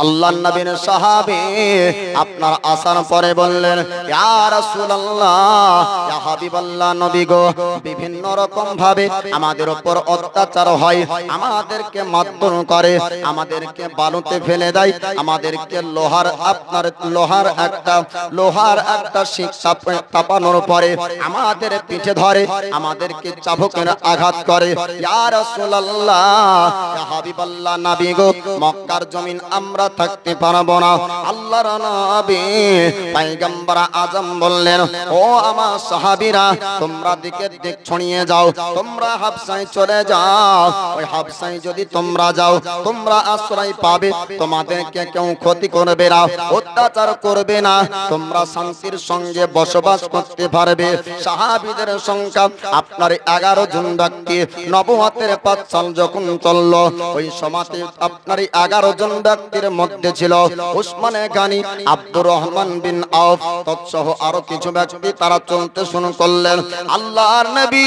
আল্লাহর নবীর সাহাবী আপনার আসার পরে বললেন, ইয়া রাসূলুল্লাহ, ইয়া হাবিবাল্লাহ, নবী গো, বিভিন্ন রকম ভাবে আমাদের উপর অত্যাচার হয়, আমাদেরকে মারধর করে, আমাদেরকে বালুতে ফেলে দেয়, আমাদেরকে লোহার একটা শিক চাপানোর পরে আমাদের পিঠে ধরে, আমাদেরকে চাবুকের আঘাত করে। ইয়া রাসূলুল্লাহ, ইয়া হাবিবাল্লাহ, নবী গো, মক্কার জমিন আমরা থাকতে পারবো না। আল্লাহর নবী পয়গম্বর আজম বললেন, ও আমার সাহাবীরা, তোমরা দিকে দিক ছড়িয়ে যাও, তোমরা হাবশায় চলে যাও। ওই হাবশায় যদি তোমরা যাও, তোমরা আশ্রয় পাবে, তোমাদেরকে কেউ ক্ষতি করবে না, অত্যাচার করবে না, তোমরা শান্তির সঙ্গে বসবাস করতে পারবে। সাহাবীদের সংখ্যা আপনার 11 জন ব্যক্তি। নবুয়তের 5 সাল যখন চলল, ওই সময়তে আপনার 11 জন ব্যক্তির মধ্যে ছিল উসমানে গানি, আব্দুর রহমান বিন আউফ, তৎসহ আরো কিছু ব্যক্তি। তারা চলতে শুরু করলেন। আল্লাহর নবী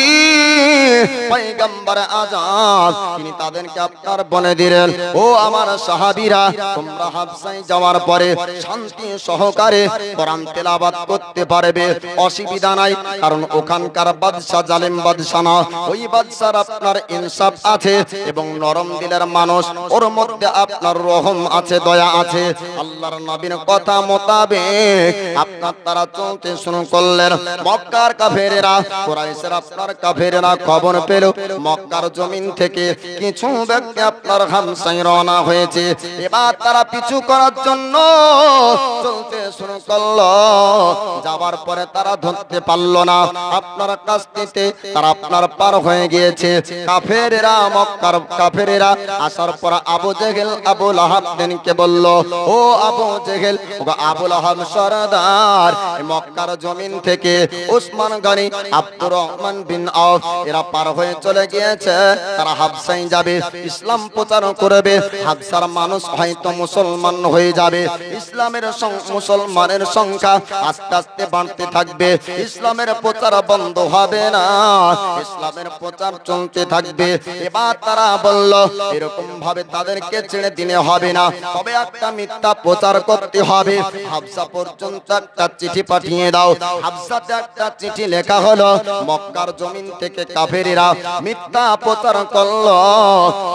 পয়গম্বর আযম তিনি তাদেরকে আপনার বলে দিলেন, ও আমার সাহাবীরা, তোমরা হাবশায় যাওয়ার পরে শান্তি সহকারে কোরআন তেলাওয়াত করতে পারবে, অসুবিধা নাই। কারণ ওখানকার বাদশা জালেম বাদশা না, ওই বাদশার আপনার ইনসাফ আছে এবং নরম দিলের মানুষ, ওর মধ্যে আপনার রহম আছে, দয়া আছে। আল্লাহর নবীর কথা মোতাবেক আপনার তারা চলতে শুরু করলেন। মক্কার কাফেরেরা, কুরাইশের আপনার কাফেরেরা খবর পেল মক্কার জমিন থেকে কিছু ব্যক্তি আপনার হাবশায় রওনা হয়েছে। এবার তারা পিছু করার জন্য চলতে শুরু করলো। যাবার পরে তারা ধরতে পারলো না, আপনার কাছতে তারা আপনার পার হয়ে গিয়েছে। কাফেরেরা, মক্কার কাফেরেরা আসার পর আবু জেহেল, আবু লাহাব দেনকে বলল, ও আবু জেহেল, ও আবু লাহাব সরদার, মক্কার জমিন থেকে উসমান গনি, আব্দুর রহমান বিন আউফ এরা পার হয়ে চলে গিয়েছে। তারা হাবশায় যাবে, ইসলাম প্রচার করবে। হাবশার মানুষ হয়তো মুসলমান হয়ে যাবে। ইসলামের মুসলমানের সংখ্যা আস্তে আস্তে বাড়তে থাকবে। ইসলামের প্রচার বন্ধ হবে না, ইসলামের প্রচার চলতে থাকবে। এবার তারা বলল, এরকম ভাবে তাদেরকে ছেড়ে দিলে হবে না, তবে একটা মিথ্যা প্রচার করতে হবে। হাবশা পর্যন্ত একটা চিঠি পাঠিয়ে দাও। হাবশাতে একটা চিঠি লেখা হলো, মক্কার জমিন থেকে কাফেরেরা মিথ্যা প্রচার করলো,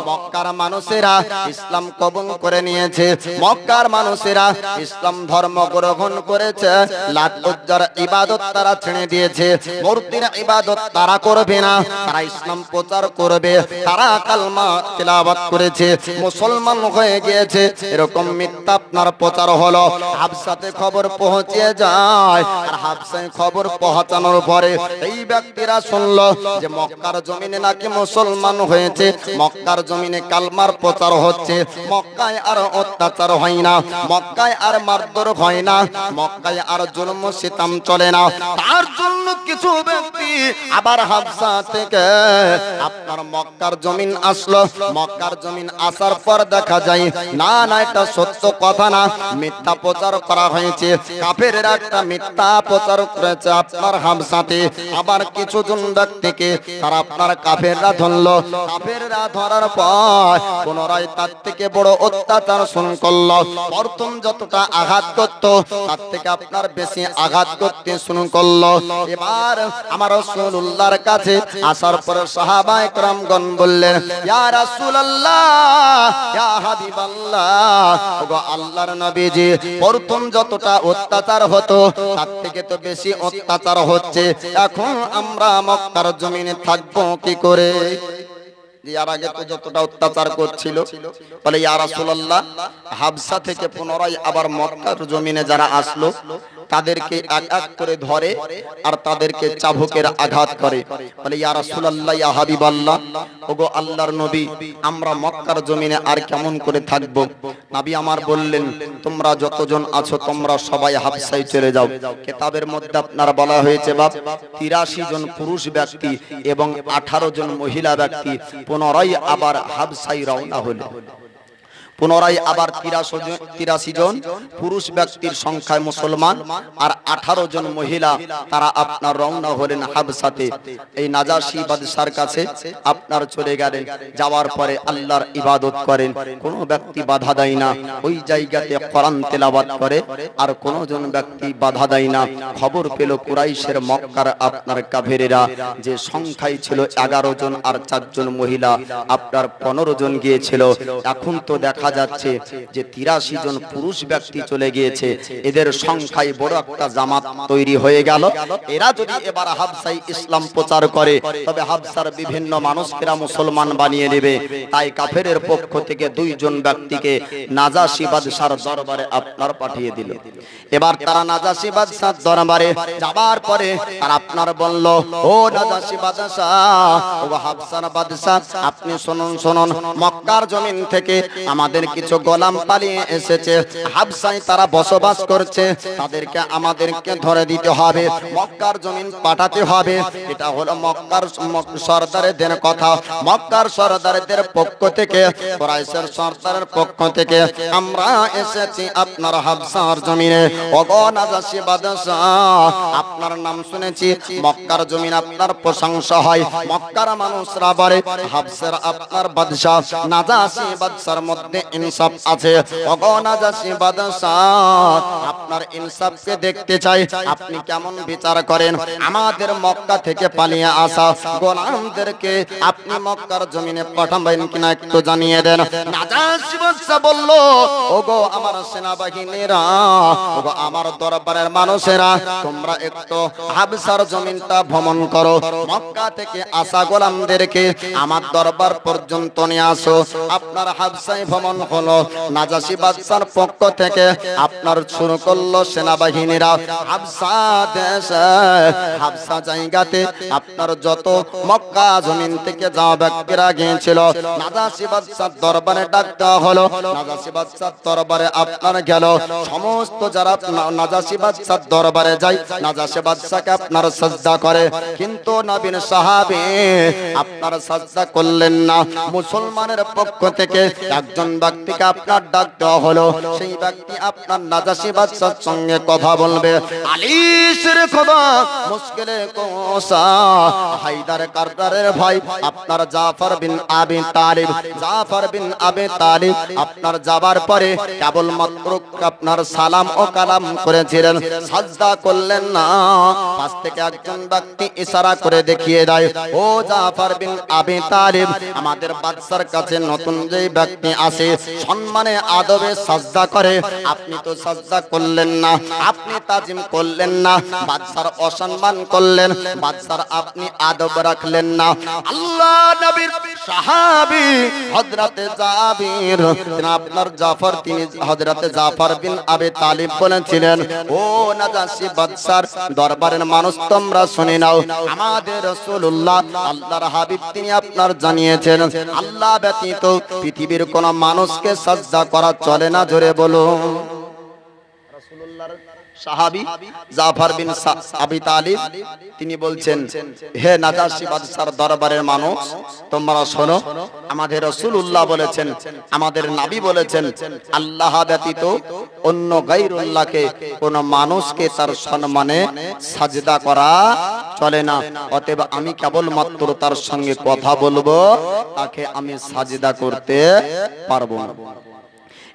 মক্কার মানুষেরা ইসলাম কবুল করে নিয়েছে, মক্কার মানুষেরা ইসলাম ধর্ম গ্রহণ করেছে, লাত উজ্জার ইবাদত তারা ছেড়ে দিয়েছে, মূর্তির ইবাদত তারা করবে না, তারা ইসলাম প্রচার করবে, তারা কালমা তেলাওয়াত করেছে, মুসলমান হয়ে গিয়েছে। এরকম মিথ্যা আপনার প্রচার হলো। হাবশাতে খবর পৌঁছে যায়। আর হাবশায় খবর পৌঁছানোর পরে এই ব্যক্তিরা শুনলো যে মক্কার জমিনে নাকি মুসলমান হয়েছে, মক্কার জমিনে কালমার প্রচার হচ্ছে, মক্কায় আর অত্যাচার হয় না, মক্কায় আর মারধর হয় না, মক্কায় আর জুলুম সিতাম চলে না। তার জন্য কিছু ব্যক্তি আবার হাবশা থেকে আপনার মক্কার জমিন আসলো। মক্কার জমিন আসার পর দেখা যায় না, না এটা সত্য কথা না, মিথ্যা প্রচার করা হয়েছে। কাফেররা একটা মিথ্যা প্রচার করেছে আপনার হাবশাতে। আবার কিছু জন ব্যক্তিকে তারা আপনার কাফেররা ধরলো। কাফেররা ধরার পর পুনরায় তার থেকে বড় অত্যাচার শুরু করলো। প্রথম যতটা আঘাত করত, তার থেকে আপনার বেশি আঘাত করতে শুরু করলো। এবার আমার রাসূলুল্লাহর কাছে আসার পর সাহাবায়ে কেরামগণ বললেন, ইয়া রাসূলুল্লাহ, ইয়া হাবিবাল্লাহ, ওগো আল্লাহর নবীজি, প্রথম যতটা অত্যাচার হতো তার থেকে তো বেশি অত্যাচার হচ্ছে। এখন আমরা মক্কার জমিনে থাকবো কি করে? এর আগে তো যতটা অত্যাচার করছিল, বলে ইয়া রাসূলুল্লাহ, হাবশা থেকে পুনরায় আবার মক্কার জমিনে যারা আসলো তাদেরকে এক এক করে ধরে আর তাদেরকে চাবুকের আঘাত করে। বলে ইয়া রাসূলুল্লাহ, ইয়া হাবিবাল্লাহ, ওগো আল্লাহর নবী, আমরা মক্কার জমিনে আর কেমন করে থাকব? নবী আমার বললেন, তোমরা যতজন আছো তোমরা সবাই হাবশায় চলে যাও। কিতাবের মধ্যে আপনার বলা হয়েছে 83 জন পুরুষ ব্যক্তি এবং 18 জন মহিলা ব্যক্তি পুনরায় আবার হাবশায় রওনা হলো। পুনরায় আবার 83 জন পুরুষ ব্যক্তির সংখ্যায় মুসলমান আর 18 জন মহিলা তারা আপনার রওনা হলেন হাবসাতে। এই নাজাশি বাদশার কাছে আপনার চলে গেলেন। যাওয়ার পরে আল্লাহর ইবাদত করেন, কোনো ব্যক্তি বাধা দেয় না। ওই জায়গাতে কোরআন তেলাওয়াত করে আর কোনো জন ব্যক্তি বাধা দেয় না। খবর পেল কুরাইশের মক্কার আপনার কাফেরেরা, যে সংখ্যায় ছিল 11 জন আর 4 জন মহিলা, আপনার 15 জন গিয়েছিল। এখন তো দেখা যাচ্ছে যে 83 জন পুরুষ ব্যক্তি চলে গিয়েছে। এদের সংখ্যায় বড় একটা জামাত তৈরি হয়ে গেল। এরা যদি এবার হাবসায় ইসলাম প্রচার করে তবে হাবসার বিভিন্ন মানুষকেরা মুসলমান বানিয়ে নেবে। তাই কাফেরের পক্ষ থেকে 2 জন ব্যক্তিকে নাজাশি বাদশার দরবারে আপনার পাঠিয়ে দিল। এবার তারা নাজাশি বাদশার দরবারে যাবার পরে আর আপনার বলল, ও নাজাশি বাদশা, ও হাবসার বাদশা, আপনি শুনুন শুনুন, মক্কার জমিন থেকে আমাদের কিছু গোলাম পালিয়ে এসেছে। হাবসায় তারা বসবাস করছে, তাদেরকে আমাদেরকে ধরে দিতে হবে, মক্কার জমিন পাঠাতে হবে। এটা হলো মক্কার সরদারদের কথা। মক্কার সরদারদের পক্ষ থেকে, কুরাইশের সরদারের পক্ষ থেকে আমরা এসেছি আপনার হাবসার জমিনে। ওগো নাজাশি বাদশা, আপনার নাম শুনেছি, মক্কার জমিন আপনার প্রশংসা হয়। মক্কার মানুষরা বলে হাবসার আপনার বাদশা নাজাশি বাদশার মধ্যে ইনসাফ আছে। ওগো নাজাশি বাদশা, আপনার ইনসাফকে দেখতে চাই, আপনি কেমন বিচার করেন? আমাদের মক্কা থেকে পালিয়ে আসা গোলামদেরকে আপনি মক্কার জমিনে পাঠাবেন কিনা একটু জানিয়ে দেন। নাজাশি বাদশা বলল, ওগো আমার সেনাবাহিনীরা, ওগো আমার দরবারের মানুষেরা, তোমরা একটু হাবসার জমিনটা ভ্রমণ করো, মক্কা থেকে আসা গোলামদেরকে আমার দরবার পর্যন্ত নিয়ে আসো। আপনার হাবসায় ভ্রমণ হলো। নাজাশি বাদশার পক্ষ থেকে আপনার শুরু করলো সেনাবাহিনীরা হাবসা দেশে, হাবসা জায়গাতে আপনার যত মক্কা জমিন থেকে যাওয়া ব্যক্তিরা গিয়েছিল নাজাশি বাদশার দরবারে ডাক দেওয়া হলো। নাজাশি বাদশার দরবারে আপনার গেল। সমস্ত যারা নাজাশি বাদশার দরবারে যায় নাজাশি বাদশাকে আপনার সাজদা করে, কিন্তু নবীন সাহাবী আপনার সাজদা করলেন না। মুসলমানের পক্ষ থেকে একজন ব্যক্তিকে আপনার ডাক দেওয়া হলো। সেই ব্যক্তি আপনার নাজাশি বাদশার সঙ্গে কথা বলবে। আলীর খোদা মুশকিলে কোসা হায়দার কারদারের ভাই আপনার জাফর বিন আবি তালিব, জাফর বিন আবি তালিব আপনার যাবার পরে কেবল মাত্র আপনার সালাম ও কালাম করেছিলেন, সাজদা করলেন না। পাশ থেকে একজন ব্যক্তি ইশারা করে দেখিয়ে দেয়, ও জাফর বিন আবি তালিব, আমাদের বাদশার কাছে নতুন যে ব্যক্তি আসে সম্মানে আদবে সাজদা করে, আপনি তো সাজদা করলেন না, আপনি তাজিম করলেন না, বাদশার অসম্মান করলেন, বাদশার আপনি আদব রাখলেন না। আল্লাহ নবীর সাহাবী হযরতে জাবির, আপনার জাফর, তিনি হযরতে জাফর বিন আবি তালিব বলেছিলেন, ও নাজাশি বাদশার দরবারের মানুষ, তোমরা শুনে নাও, আমাদের রাসূলুল্লাহ আল্লাহর হাবিব তিনি আপনার জানিয়েছেন আল্লাহ ব্যতীত পৃথিবীর কোন মানুষকে সাজদা করা চলে না। জোরে বলুন। রাসূলুল্লাহর সাহাবী জাফর বিন আবি তালিব তিনি বলছেন, হে নাজাশি বাদশার দরবারের মানুষ, তোমরা শোনো, আমাদের রাসূলুল্লাহ বলেছেন, আমাদের নবী বলেছেন, আল্লাহ ব্যতীত অন্য গায়রুল্লাহকে কোন মানুষকে তার সম্মানে সাজদা করা চলে না। অতএব আমি কেবলমাত্র তার সঙ্গে কথা বলবো, তাকে আমি সাজদা করতে পারবো না।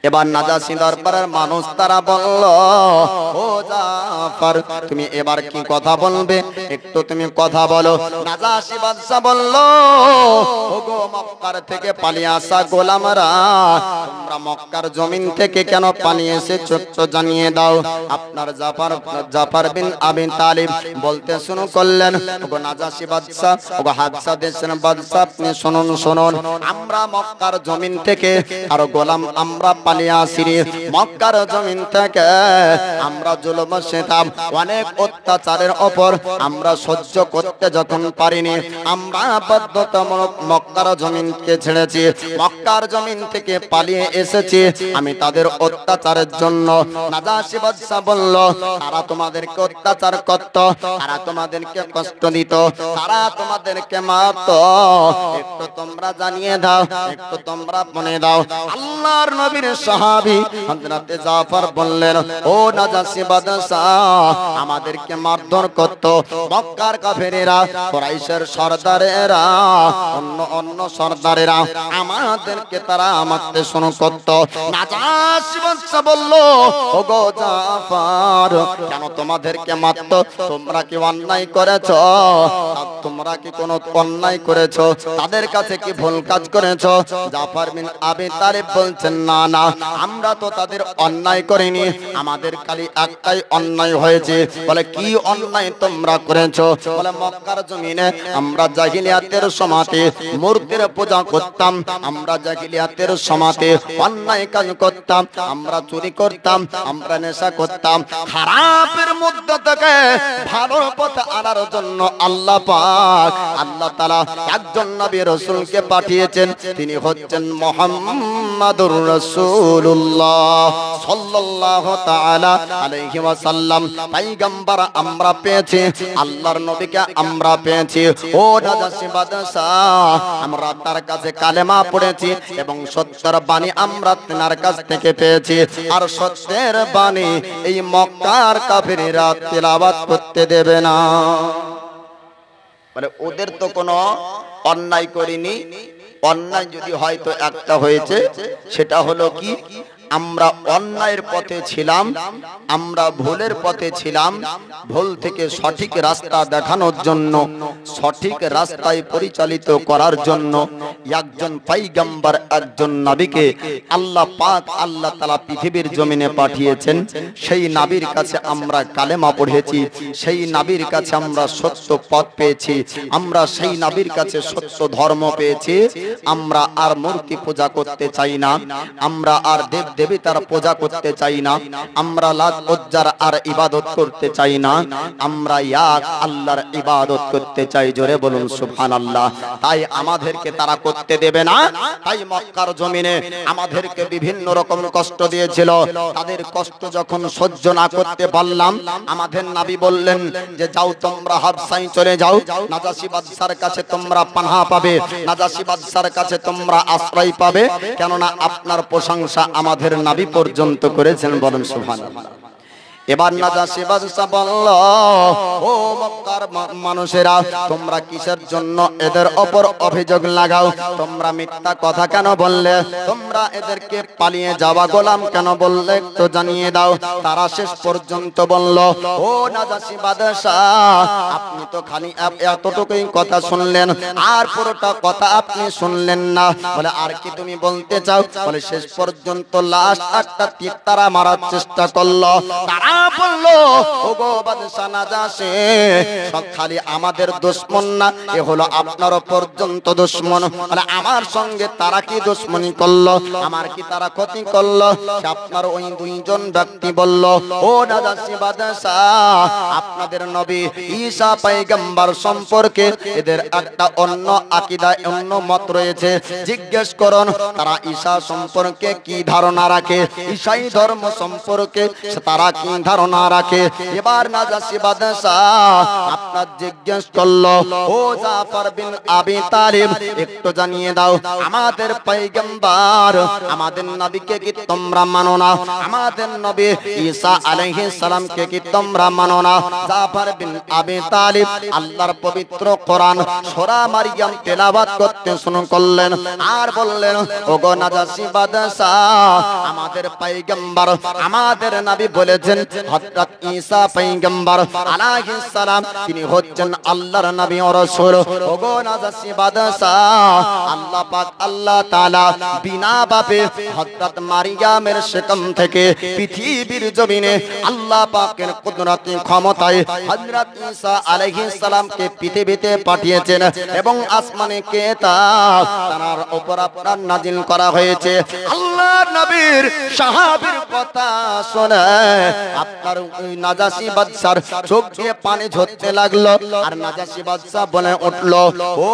এবার নাজাশি দরবারের মানুষ তারা বলল, ও জাফর, তুমি এবার কি কথা বলবে? একটু তুমি কথা বলো। নাজাশি বাদশা বলল, ওগো মক্কার থেকে পালিয়ে আসা গোলামরা, তোমরা মক্কার জমিন থেকে কেন পালিয়ে এসেছো একটু জানিয়ে দাও। আপনার জাফর বিন আবি তালিব বলতে শুরু করলেন, ওগো নাজাশি বাদশা, ওগো হাবসা দেশের বাদশা, আপনি শুনুন শুনুন, আমরা মক্কার জমিন থেকে আর গোলাম আমরা পালিয়ে আসিনি, মক্কার জমিন থেকে আমরা জুলুম সিতাম অনেক অত্যাচারের ওপর আমরা সহ্য করতে যখন পারিনি, আমরা বাধ্যতামূলক মক্কার জমিনকে ছেড়েছি, মক্কার জমিন থেকে পালিয়ে এসেছি আমি তাদের অত্যাচারের জন্য। নাজাশী বাদশা বলল, তারা তোমাদেরকে অত্যাচার করত, তারা তোমাদেরকে কষ্ট দিত, তারা তোমাদেরকে মারত, একটু তোমরা জানিয়ে দাও, একটু তোমরা মনে দাও। আল্লাহর নবীর সাহাবী হযরতে জাফর বললেন, ও নাজাশী বাদশা, আমাদেরকে মারধর করত মক্কার কাফেরেরা, কুরাইশের সরদারেরা, অন্য সরদারেরা, আমাদেরকে তারা মারতে শুরু করত। নাজাশী বাদশা বলল, ওগো জাফর, কেন তোমাদেরকে মারত? তোমরা কি অন্যায় করেছো? তোমরা কি কোনো অন্যায় করেছো? তাদের কাছে কি ভুল কাজ করেছো? জাফর বিন আবি তালিব বলছেন, না না, আমরা তো তাদের অন্যায় করিনি, আমাদের খালি একটাই অন্যায় হয়েছে। বলে, কি অন্যায় তোমরা করেছো? বলে, মক্কার জমিনে আমরা জাহিলিয়াতের সময়তে মূর্তির পূজা করতাম, আমরা জাহিলিয়াতের সময়তে অন্যায় কাজ করতাম, আমরা চুরি করতাম, আমরা নেশা করতাম। খারাপের মধ্যে থেকে ভালো পথে আনার জন্য আল্লাহ পাক, আল্লাহ তাআলা একজন নবী রাসূলকে পাঠিয়েছেন, তিনি হচ্ছেন মুহাম্মাদুর রাসূলুল্লাহ সাল্লাল্লাহু তাআলা আলাইহি ওয়াসাল্লাম। পয়গম্বর আমরা পেয়েছি, আল্লাহর নবীকে আমরা পেয়েছি। ও নাজাশী বাদশা, আমরা তার কাছে কালেমা পড়েছি এবং সত্যের বাণী আমরা তার কাছ থেকে পেয়েছি। আর সত্যের বাণী এই মক্কার কাফেররা তেলাওয়াত করতে দেবে না। মানে ওদের তো কোনো অন্যায় করিনি, অন্যায় যদি হয়তো একটা হয়েছে, সেটা হলো কি, আমরা অন্যায়ের পথে ছিলাম, আমরা ভুলের পথে ছিলাম, ভুল থেকে সঠিক রাস্তা দেখানোর জন্য, সঠিক রাস্তায় পরিচালিত করার জন্য একজন পয়গম্বর, একজন নবীকে আল্লাহ পাক, আল্লাহ তাআলা পৃথিবীর জমিনে পাঠিয়েছেন। সেই নবীর কাছে আমরা কালেমা পড়েছি, সেই নবীর কাছে আমরা সত্য পথ পেয়েছি, আমরা সেই নবীর কাছে সত্য ধর্ম পেয়েছি। আমরা আর মূর্তি পূজা করতে চাই না, আমরা আর দেব দেবতার পূজা করতে চাই না, আমরা লাত উজ্জার আর ইবাদত করতে চাই না, আমরা এক আল্লাহর ইবাদত করতে চাই। জোরে বলুন সুবহানাল্লাহ। তাই আমাদেরকে তারা করতে দেবে না। তাই মক্কার জমিনে আমাদেরকে বিভিন্ন রকম কষ্ট দিয়েছিল, তাদের কষ্ট যখন সহ্য না করতে পারলাম, আমাদের নবী বললেন যে যাও তোমরা হাবশায় চলে যাও, নাজাশী বাদশার কাছে তোমরা পানাহ পাবে, নাজাশী বাদশার কাছে তোমরা আশ্রয় পাবে, কেননা আপনার প্রশংসা আমাদের নবী পর্যন্ত করেছেন। বলেন সুবহানাল্লাহ। এবার নাজাশী বাদশা বলল, ও মক্কার মানুষেরা, তোমরা কিসের জন্য এদের উপর অভিযোগ লাগাও? তোমরা মিথ্যা কথা কেন বললে? তোমরা এদেরকে পালিয়ে যাওয়া গোলাম কেন বললে? একটু জানিয়ে দাও। তারা শেষ পর্যন্ত বলল, ও নাজাশী বাদশা, আপনি তো খালি এতটুকুই কথা শুনলেন, আর পুরোটা কথা আপনি শুনলেন না। বলে, আর কি তুমি বলতে চাও? বলে, শেষ পর্যন্ত লাস্ট একটা তীর তারা মারার চেষ্টা করলো। তারা বললো, ওগো বাদশা নাজাশী, সব খালি আমাদের দুশমন না, এ হলো আপনারও পর্যন্ত দুশমন। মানে আমার সঙ্গে তারা কি দুশমনি করলো, আমার কি তারা ক্ষতি করলো? আপনার ওই দুইজন ব্যক্তি বলল, ও নাজাশী বাদশা, আপনাদের নবী ঈসা পয়গম্বর সম্পর্কে এদের একটা অন্য আকীদা, অন্য মত রয়েছে, জিজ্ঞেস করুন তারা ঈসা সম্পর্কে কি ধারণা রাখে, ঈসাই ধর্ম সম্পর্কে তারা কি ধারণা রাখে। এবার নাজাশী বাদশা আপনার জিজ্ঞেস করলো, ও জাফর বিন আবি তালিব, একটু জানিয়ে দাও, আমাদের পয়গম্বর, আমাদের নবীকে কি তোমরা মানো না? আমাদের নবী ঈসা আলাইহিস সালামকে কি তোমরা মানো না? জাফর বিন আবি তালিব আল্লাহর পবিত্র কোরআন সূরা মারইয়াম তেলাওয়াত করতে শুরু করলেন, আর বললেন, ওগো নাজাশী বাদশা, আমাদের পয়গম্বর, আমাদের নবী বলেছেন, হযরত ঈসা পয়গম্বর আলাইহিস সালাম, তিনি হচ্ছেন আল্লাহর নবী ও রাসূল। ওগো নাজাসী বাদশাহ, আল্লাহ পাক আল্লাহ তাআলা বিনা বাপে হযরত মারিয়ামের শিকম থেকে পৃথিবীর জমিনে আল্লাহ পাকের কুদরতি ক্ষমতায় হযরত ঈসা আলাইহিস সালামকে পৃথিবীতে পাঠিয়েছেন এবং আসমানে কিতাব তার উপর আপনার নাজিল করা হয়েছে। আল্লাহর নবীর সাহাবীর কথা শুনে আপনার ওই নাজাসী বাদশার চোখ দিয়ে পানি ঝরতে লাগলো। আর নাজাসী বাদশা বলে উঠলো, ও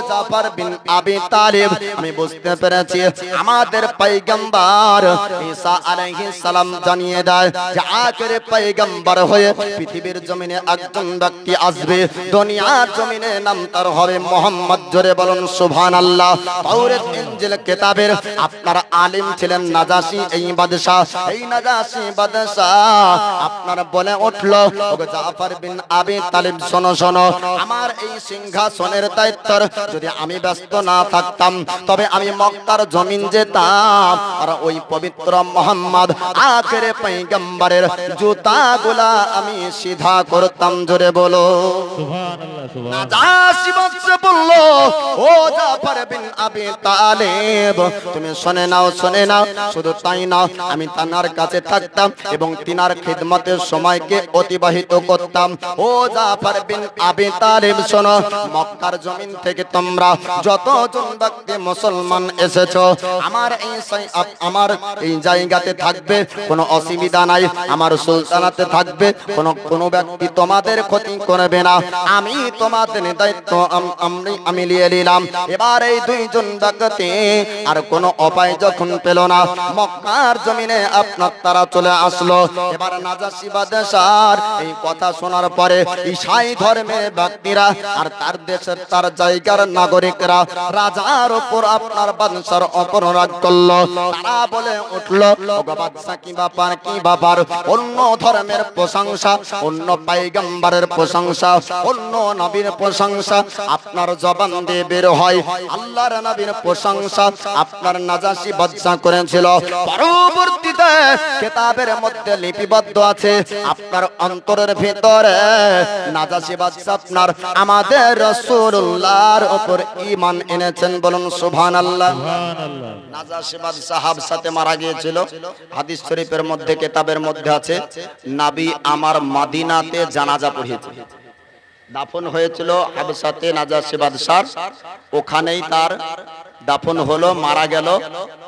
জাফর বিন আবি তালিব, আমি বুঝতে পেরেছি আমাদের পয়গম্বর ঈসা আলাইহিস সালাম জানিয়ে দেয় যে আখেরি পয়গম্বর হয়ে পৃথিবীর জমিনে একজন ব্যক্তি আসবে, দুনিয়ার জমিনে নাম তার হবে মুহাম্মদ। জোরে বলুন সুবহানাল্লাহ। তাওরাত ইনজিল কিতাবের আপনার আলিম ছিলেন নাজাসী এই বাদশা। এই নাজাসী বাদশা আপনার বলে উঠলো, ওগো জাফর বিন আবি তালিব, শোনো শোনো, আমার এই সিংহাসনের দায়িত্ব যদি আমি ব্যস্ত না থাকতাম তবে আমি মক্কার জমিন যেতাম আর ওই পবিত্র মুহাম্মদ আখেরি পয়গম্বরের জুতাগুলা আমি সিধা করতাম। জোরে বলো সুবহানাল্লাহ। নাজাসী বাদশা বলল, ও জাফর বিন আবি তালিব, তুমি শুনে নাও, শুনে নাও, শুধু তাই না, আমি তার কাছে থাকতাম এবং তিনার খিদমতের সময়কে অতিবাহিত করতাম। ও জাফর বিন আবি তালিব, শোনো, মক্কার জমিন থেকে তোমরা যতজন ব্যক্তি মুসলমান এসেছো, আমার এই জায়গাতে থাকবে, কোনো অসুবিধা নাই। আমার সুলতানাতে থাকবে, কোনো ব্যক্তি তোমাদের ক্ষতি করবে না। আমি তোমাদের দায়িত্ব আমি নিয়ে নিলাম। এবার এই দুইজন ব্যক্তি আর কোনো উপায় যখন পেল না, মক্কার জমিনে আপনার তারা চলে আসলো। এবার নাজাসী বাদশার এই কথা শোনার পরে ঈসাই ধর্মের ব্যক্তিরা আর তার দেশের তার জায়গার নাগরিকরা রাজার উপর আপনার বাদশার উপর রাগ করলো। তারা বলে উঠলো, ওগো বাদশা, কি ব্যাপার, কি ব্যাপার? অন্য ধর্মের প্রশংসা, অন্য পয়গম্বরের প্রশংসা, অন্য নবীর প্রশংসা আপনার জবান দিয়ে বের হয়, আল্লাহর নবীর প্রশংসা আপনার নাজাসী বাদশা করেছিল। পরবর্তীতে কিতাবের মধ্যে লিপিবদ্ধ আছে, আপনার অন্তরের ভিতরে নাজাসী বাদশা আপনার আমাদের রাসূলুল্লাহর উপর ঈমান এনেছেন। বলুন সুবহানাল্লাহ। নাজাসী বাদশা হাবশাতে মারা গিয়েছিল। হাদিস শরীফের মধ্যে কিতাবের মধ্যে আছে, নবী আমার মদিনাতে জানাজা পড়িয়েছে। দাফন হয়েছিল হাবশাতে নাজাসী বাদশার, ওখানেই তার দাফন হলো, মারা গেল।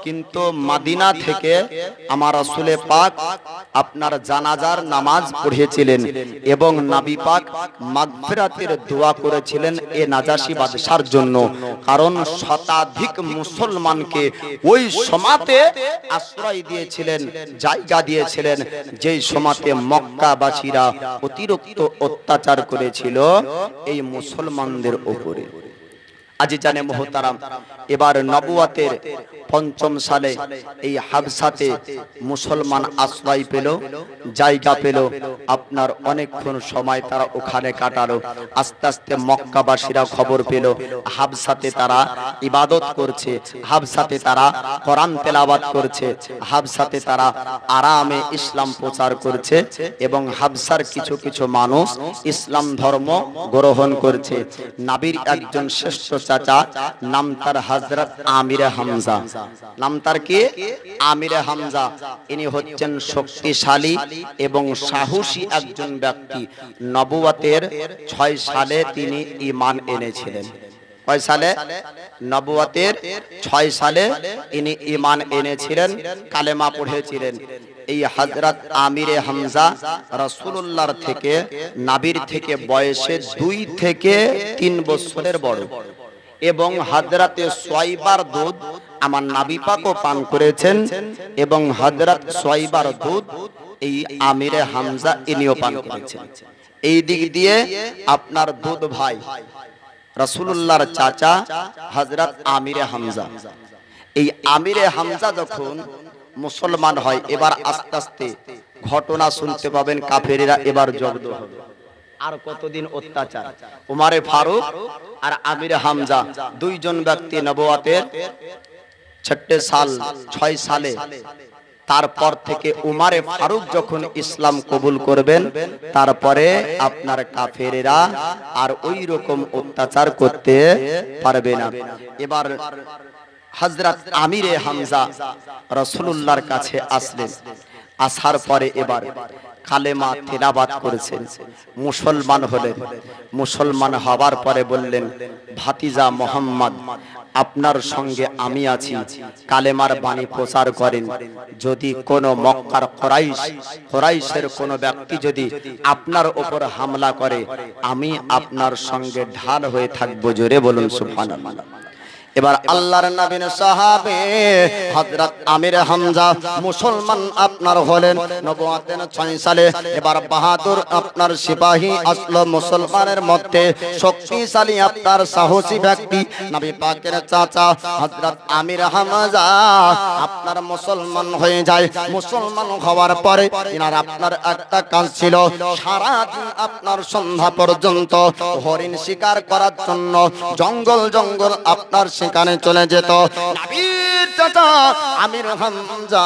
কিন্তু মদিনা থেকে আমার রাসূল পাক আপনার জানাজার নামাজ পড়িয়েছিলেন এবং নবী পাক মাগফিরাতের দোয়া করেছিলেন এ নাজাসী বাদশার জন্য। কারণ শতাধিক মুসলমানকে ওই সমাতে আশ্রয় দিয়েছিলেন, জায়গা দিয়েছিলেন, যেই সমাতে মক্কাবাসীরা অতিরিক্ত অত্যাচার করেছিল এই মুসলমানদের উপরে। আজি জানে মোহতারাম, এবার নবুয়াতের ৫ম সালে এই হাবশাতে মুসলমান আশ্রয় পেল, জায়গা পেল। আপনার অনেকক্ষণ সময় তারা ওখানে কাটালো। আস্তে আস্তে মক্কাবাসীরা খবর পেল হাবশাতে তারা ইবাদত করছে, হাবশাতে তারা কোরআন তেলাওয়াত করছে, হাবশাতে তারা আরামে ইসলাম প্রচার করছে এবং হাবশার কিছু কিছু মানুষ ইসলাম ধর্ম গ্রহণ করছে। নবীর একজন শ্রেষ্ঠ চাচা, নাম তার হযরত আমিরে হামজা। নাম তার কি? আমিরে হামজা। ইনি হচ্ছেন শক্তিশালী এবং সাহসী একজন ব্যক্তি। নবুয়তের ৬ সালে তিনি ঈমান এনেছিলেন। কয় সালে? নবুয়তের ৬ সালে ইনি ঈমান এনেছিলেন, কালেমা পড়েছিলেন। এই হযরত আমিরে হামজা রাসূলুল্লাহর থেকে, নবীর থেকে বয়সে 2 থেকে 3 বছরের বড় এবং হযরতে সুয়াইবার দুধ আমার নবী পাকও পান করেছেন এবং হযরত সুয়াইবার দুধ এই আমিরে হামজা ইনিও পান করেছেন। এই দিক দিয়ে আপনার দুধ ভাই রাসূলুল্লাহর চাচা হযরত আমিরে হামজা। এই আমিরে হামজা যখন মুসলমান হয়, এবার আস্তে আস্তে ঘটনা শুনতে পাবেন, কাফেরেরা এবার জব্দ হবে। আর কতদিন অত্যাচার? উমারে ফারুক আর আমিরে হামজা দুইজন ব্যক্তি নবুয়তের 6 সালে তারপর থেকে উমারে ফারুক যখন ইসলাম কবুল করবেন, তারপরে আপনার কাফেরেরা আর ওই রকম অত্যাচার করতে পারবে না। এবার হযরত আমিরে হামজা রাসূলুল্লাহর কাছে আসলেন। আসার পরে এবার কালেমা তেলাওয়াত করেছেন, মুসলমান হলেন। মুসলমান হওয়ার পরে বললেন, ভাতিজা মোহাম্মদ, আপনার সঙ্গে আমি আছি, কালেমার বাণী প্রচার করেন। যদি কোনো মক্কার কুরাইশের কোনো ব্যক্তি যদি আপনার উপর হামলা করে, আমি আপনার সঙ্গে ঢাল হয়ে থাকবো। জোরে বলুন সুবহানাল্লাহ। এবার আল্লাহর নবীর সাহাবে হযরত আমির হামজা মুসলমান আপনার হলেন নবুয়তের 6 সালে। এবার বাহাদুর আপনার সিপাহী আসলো মুসলমানের মধ্যে, শক্তিশালী আপনার সাহসী ব্যক্তি নবী পাকের চাচা হযরত আমির হামজা আপনার মুসলমান হয়ে যায়। মুসলমান হওয়ার পরে ইনার আপনার একটা কাজ ছিল, সারা দিন আপনার সন্ধ্যা পর্যন্ত হরিণ শিকার করার জন্য জঙ্গল জঙ্গল আপনার সেখানে চলে যেত। নবীর চাচা আমির হামজা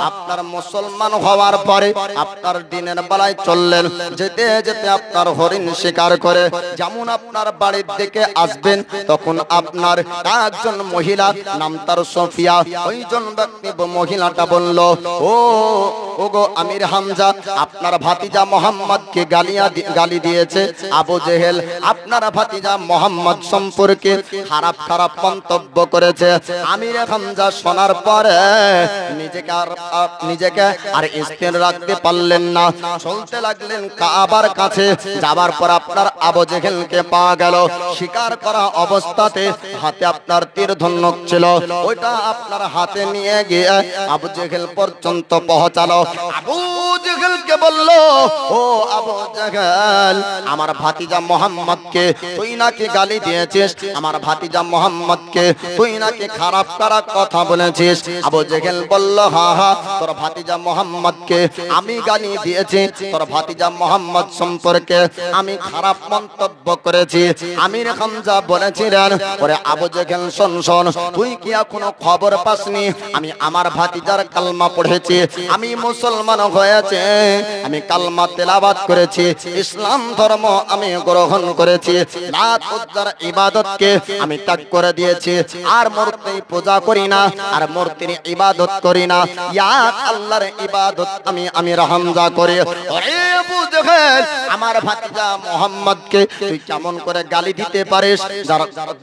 আপনার মুসলমান হওয়ার পরে আপনার দিনের বেলায় চললেন, যেতে যেতে আপনার হরিণ শিকার করে যেমন আপনার বাড়ির দিকে আসবেন, তখন আপনার একজন মহিলা, নাম তার সফিয়া, ওইজন ব্যক্তি মহিলাটা বলল, ও গো আমির হামজা, আপনার ভাতিজা মোহাম্মদকে গালি দিয়েছে আবু জেহেল, আপনার ভাতিজা মোহাম্মদ সম্পর্কে খারাপ খারাপ মন্তব্য করেছে। আমির হামজা শোনার পরে নিজেকে আর স্থির রাখতে পারলেন না, চলতে লাগলেন কাবার কাছে। যাবার পর আপনার আবু জেহেলকে পাওয়া গেল শিকার করা অবস্থাতে, হাতে আপনার তীর ধনুক ছিল, ওইটা আপনার হাতে নিয়ে গিয়ে আবু জেহেল পর্যন্ত পৌঁছালো। আবু জেহেলকে বলল, ও আবু জেহেল, আমার ভাতিজা মোহাম্মদকে তুই নাকি গালি দিয়েছিস, আমার ভাতিজা মোহাম্মদকে তুই নাকি খারাপ খারাপ কথা বলেছিস। আবু জেহেল বলল, হ্যাঁ হ্যাঁ, তোর ভাতিজা মোহাম্মদকে আমি গালি দিয়েছি, তোর ভাতিজা মোহাম্মদ সম্পর্কে আমি খারাপ মন্তব্য করেছি। আমির হামজা বলেছিলেন, ওরে আবু জেহেল শোন শোন, তুই কি এখনো খবর পাসনি? আমি আমার ভাতিজার কালমা পড়েছি, আমি মুসলমান হয়েছে, আমি কালমা তেলাওয়াত করেছি, ইসলাম ধর্ম আমি গ্রহণ করেছি, লাত উজ্জার ইবাদতকে আমি ত্যাগ করে দিয়েছি, আর মূর্তি পূজা করি না, আর মূর্তির ইবাদত করি না, এক আল্লাহর ইবাদত আমি আমির হামজা করি। ওরে আবু জেহেল, আমার ভাতিজা মোহাম্মদকে তুই কেমন করে গালি দিতে পারিস?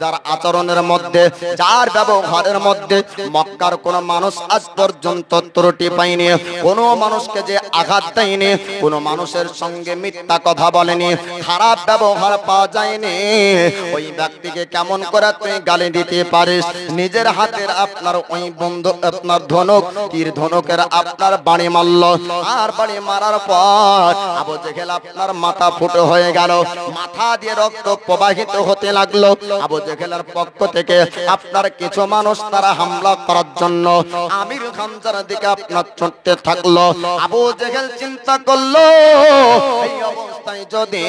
যার আচরণের মধ্যে, যার ব্যবহারের মধ্যে মক্কার কোন মানুষ আজ পর্যন্ত ত্রুটি পায়নি, কোন মানুষকে যে আঘাত দেয়নি, কোন মানুষের সঙ্গে মিথ্যা কথা বলেনি, খারাপ ব্যবহার পাওয়া যায়নি, ওই ব্যক্তিকে কেমন করে তুই গালি দিতে পারিস? নিজের হাতের আপনার ওই বন্ধু আপনার ধনুক, তীর ধনুকের আপনার বাড়ি মারল, আর বাড়ি মারার পর আবু জেহেল আপনার মাথা ফুটো হয়ে গেল, মাথা দিয়ে রক্ত প্রবাহিত হতে লাগলো। আবু জেহেলের পক্ষ থেকে আপনার কিছু মানুষ তারা হামলা করার জন্য আমির হামজার দিকে আপনার ছুটতে থাকলো। আবু জেহেল চিন্তা করলো, এই অবস্থায় যদি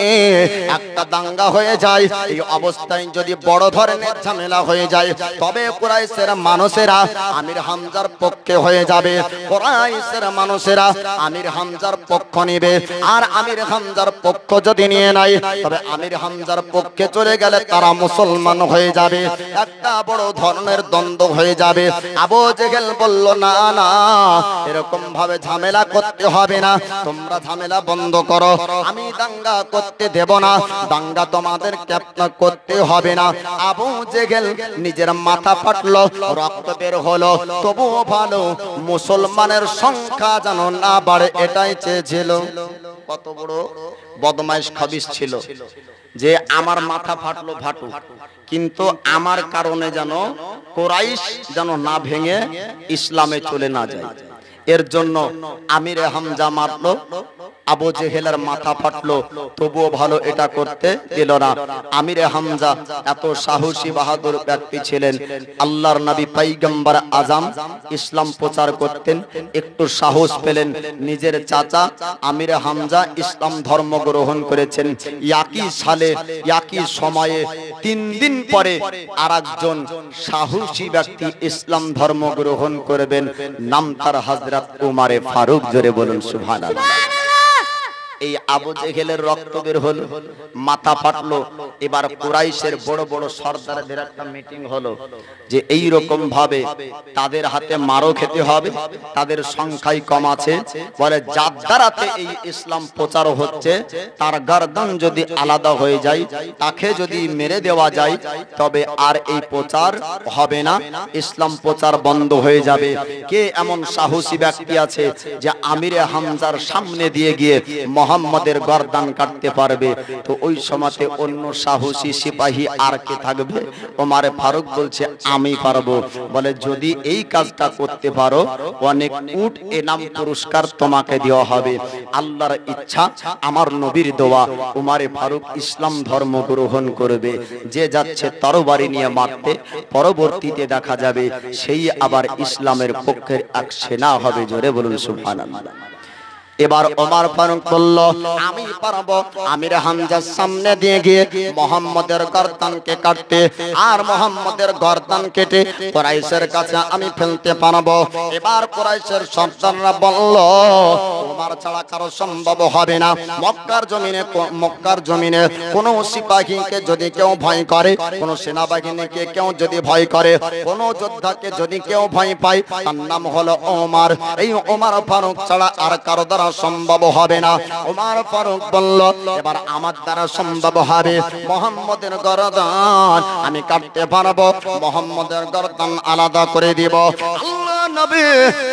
একটা দাঙ্গা হয়ে যায়, এই অবস্থায় যদি বড় ধরনের ঝামেলা হয়ে যায়, তবে কুরাইশের মানুষেরা আমির হামজার পক্ষে হয়ে যাবে, কুরাইশের মানুষেরা আমির হামজার পক্ষ নেবে, আর আমির হামজার পক্ষ যদি নিয়ে নাই, তবে আমির হামজার পক্ষে চলে গেলে তারা মুসলমান হয়ে যাবে, একটা বড় ধরনের দ্বন্দ্ব হয়ে যাবে। আবু জেহেল বলল, না না, এরকম ভাবে ঝামেলা করতে হবে না, তোমরা ঝামেলা বন্ধ করো, আমি দাঙ্গা করতে দেব না, দাঙ্গা তোমাদের ক্যাপ্টেন করতে হবে না। আবু জেহেল নিজের মাথা ফাটলো, রক্ত বের হলো, তবুও ভালো মুসলমানের সংখ্যা যেন না বাড়ে, এটাই চেয়েছিল। কত বড় বদমাইশ খাবিস ছিল যে আমার মাথা ফাটলো ফাটুক, কিন্তু আমার কারণে যেন কুরাইশ যেন না ভেঙে ইসলামে চলে না যায়, এর জন্য আমির হামজা মারলো, আবু জেহেলের মাথা ফাটলো, তবুও ভালো এটা করতে দিল না। আমির হামজা এত সাহসী বাহাদুর ব্যক্তি ছিলেন, আল্লাহর নবী পয়গম্বর আজম ইসলাম প্রচার করতেন, একটু সাহস পেলেন, নিজের চাচা আমির হামজা ইসলাম ধর্ম গ্রহণ করেছেন। একই সালে একই সময়ে 3 দিন পরে আরেকজন সাহসী ব্যক্তি ইসলাম ধর্ম গ্রহণ করবেন, নাম তার হযরত উমারে ফারুক। জোরে বলুন সুবহানাল্লাহ। এই আবু জেহেলের রক্ত বের হলো, মাথা ফাটলো। এবার কুরাইশের বড় বড় সর্দারদের একটা মিটিং হলো যে এই রকম ভাবে তাদের হাতে মারও খেতে হবে, তাদের সংখ্যাই কম আছে। বলে যার দ্বারাতে এই ইসলাম প্রচার হচ্ছে তার গর্দন যদি আলাদা হয়ে যায়, তাকে যদি মেরে দেওয়া যায়, তবে আর এই প্রচার হবে না, ইসলাম প্রচার বন্ধ হয়ে যাবে। কে এমন সাহসী ব্যক্তি আছে যে আমিরে হামজার সামনে দিয়ে গিয়ে মুহাম্মাদের গর্দান কাটতে পারবে? তো ওই সময়তে অন্য সাহসী সিপাহী আর কে থাকবে? ওমর ফারুক বলছে আমি পারবো। বলে যদি এই কাজটা করতে পারো অনেক উট এনাম পুরস্কার তোমাকে দেওয়া হবে। আল্লাহর ইচ্ছা, আমার নবীর দোয়া, ওমর ফারুক ইসলাম ধর্ম গ্রহণ করবে। যে যাচ্ছে তরবারি নিয়ে মারতে, পরবর্তীতে দেখা যাবে সেই আবার ইসলামের পক্ষের এক সেনা হবে। জোরে বলুন সুবহানাল্লাহ। এবার ওমর ফারুক বলল আমি পারবো। আমির হামজার সামনে দিয়ে গিয়ে মুহাম্মাদের গর্দানকে কাটতে, আর মুহাম্মাদের গর্দান কেটে কুরাইশের কাছে আমি ফেলতে পারবো। এবার কুরাইশের সর্দাররা বলল ওমর ছাড়া কারো সম্ভব হবে না। মক্কার জমিনে কোন সিপাহীকে যদি কেউ ভয় করে, কোন সেনাবাহিনীকে কেউ যদি ভয় করে, কোন যোদ্ধাকে যদি কেউ ভয় পায়, তার নাম হলো ওমর। এই ওমর ফারুক ছাড়া আর কারো দ্বারা সম্ভব হবে না। ওমর ফারুক বলল এবার আমার দ্বারা সম্ভব হবে। মুহাম্মাদের গর্দান আমি কাটতে পারবো, মুহাম্মাদের গর্দান আলাদা করে দিব। আল্লাহ নবী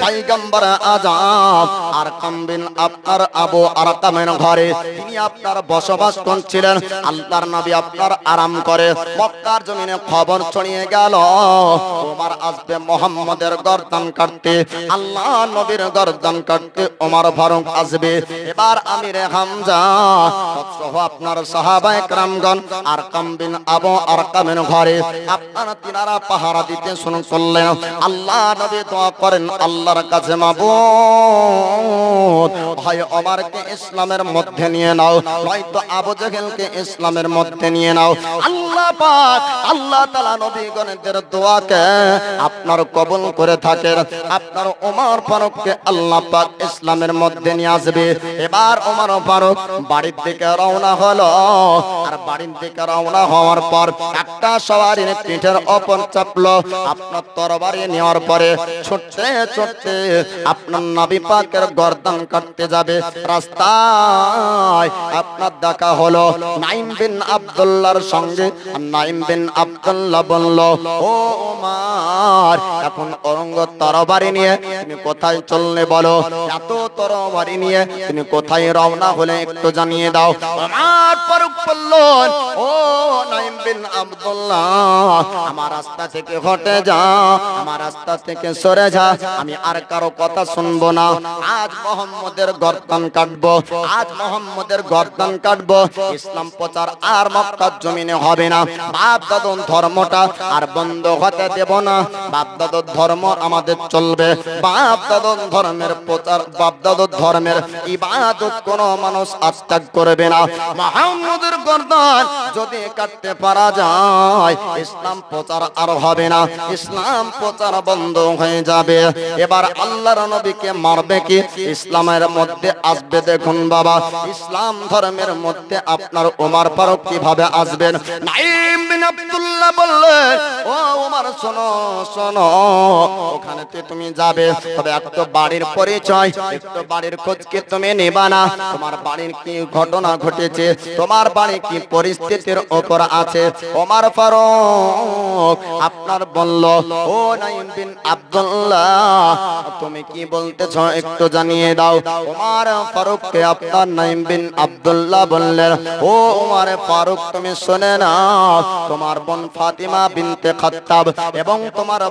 পয়গম্বর আযম আরকাম বিন আপনার আবু আরকামের ঘরে তিনি আপনার বসবাস করছিলেন। আল্লাহর নবী আপনার আরাম করে মক্কার জমিনে খবর ছড়িয়ে গেল ওমর আসবে মুহাম্মাদের গর্দান কাটতে। আল্লাহ নবীর গর্দান কাটতে ওমর ফারুক আসবে। এবার আমিরে হামজা সহ আপনার সাহাবায়ে কেরামগণ আরকাম বিন আবু আরকামের ঘরে আপনারা তিনারা পাহারা দিতে শুরু করলেন। আল্লাহ নবী দোয়া করেন আল্লাহর কাছে, মাবুদ ভাই ওমরকে ইসলামের মধ্যে নিয়ে নাও, নয়তো আবু জেহেলকে ইসলামের মধ্যে নিয়ে নাও। আল্লাহ পাক আল্লাহ তাআলা নবীগণের দোয়াকে আপনার কবুল করে থাকেন। আপনার ওমর ফারুককে আল্লাহ পাক ইসলামের মধ্যে নিয়ে আসবে। এবার ওমর ফারুক বাড়ির দিকে রওনা হলো। আর বাড়ির দিকে রওনা হওয়ার পর একটা সওয়ারির পিঠের ওপর চাপলো। আপনার তরবারি নেওয়ার পরে ছুটতে ছুটতে আপনার নবী পাকের গর্দান কাটতে যাবে। রাস্তায় আপনার দেখা হলো নাইম বিন আব্দুল্লাহর সঙ্গে। নাইম বিন আব্দুল্লাহ বলল ও ওমর এখন অরঙ্গ তরবারি নিয়ে তুমি কোথায় চললে বলো? এত তরবারি নিয়ে তুমি কোথায় রওনা হলে একটু জানিয়ে দাও। ওমর ফারুক বললেন ও নাইম বিন আব্দুল্লাহ আমার রাস্তা থেকে হটে যা, আমার রাস্তা থেকে সরে যা, আমি আর কারো কথা শুনবো না। আজ মুহাম্মাদের গর্দান কাটবো, আজ মুহাম্মাদের গর্দান কাটবো। ইসলাম প্রচার আর মক্কার জমিনে হবে না। বাপ দাদুর ধর্মটা আর বন্ধ হতে দেব না। বাপ দাদুর ধর্ম আমাদের চলবে। বাপ দাদুর ধর্মের প্রচার, বাপ দাদুর ধর্মের ইবাদত কোন মানুষ আত্যাগ করবে না। মুহাম্মাদের গর্দান যদি কাটতে পারা যায় ইসলাম প্রচার আর হবে না, ইসলাম প্রচার বন্ধ হয়ে যাবে। এবার আল্লাহর নবীকে মারবে কি? ইসলামের মধ্যে আসবে। দেখুন বাবা, ইসলাম ধর্মের মধ্যে আপনার ওমর ফারুক কিভাবে আসবেন? নাইম বিন আব্দুল্লাহ বললেন ও ওমর শোনো শোনো, ওখানেতে তুমি যাবে, তবে একটু বাড়ির পরিচয়, একটু বাড়ির খোঁজকে তুমি নেবা না। তোমার বাড়ির কি ঘটনা ঘটেছে, তোমার বাড়ি কি পরিস্থিতির উপর আছে? ওমর ফারুক আপনার বলল ও নাইম বিন আব্দুল্লাহ তুমি কি বলতেছ একটু জানিয়ে দাও। ওমর ফারুককে আপনার নাইম বিন আব্দুল্লাহ বললেন ও ওমর ফারুক তুমি শুনে নাও, তোমার বোন ফাতিমা বিনতে খাত্তাব এবং তোমার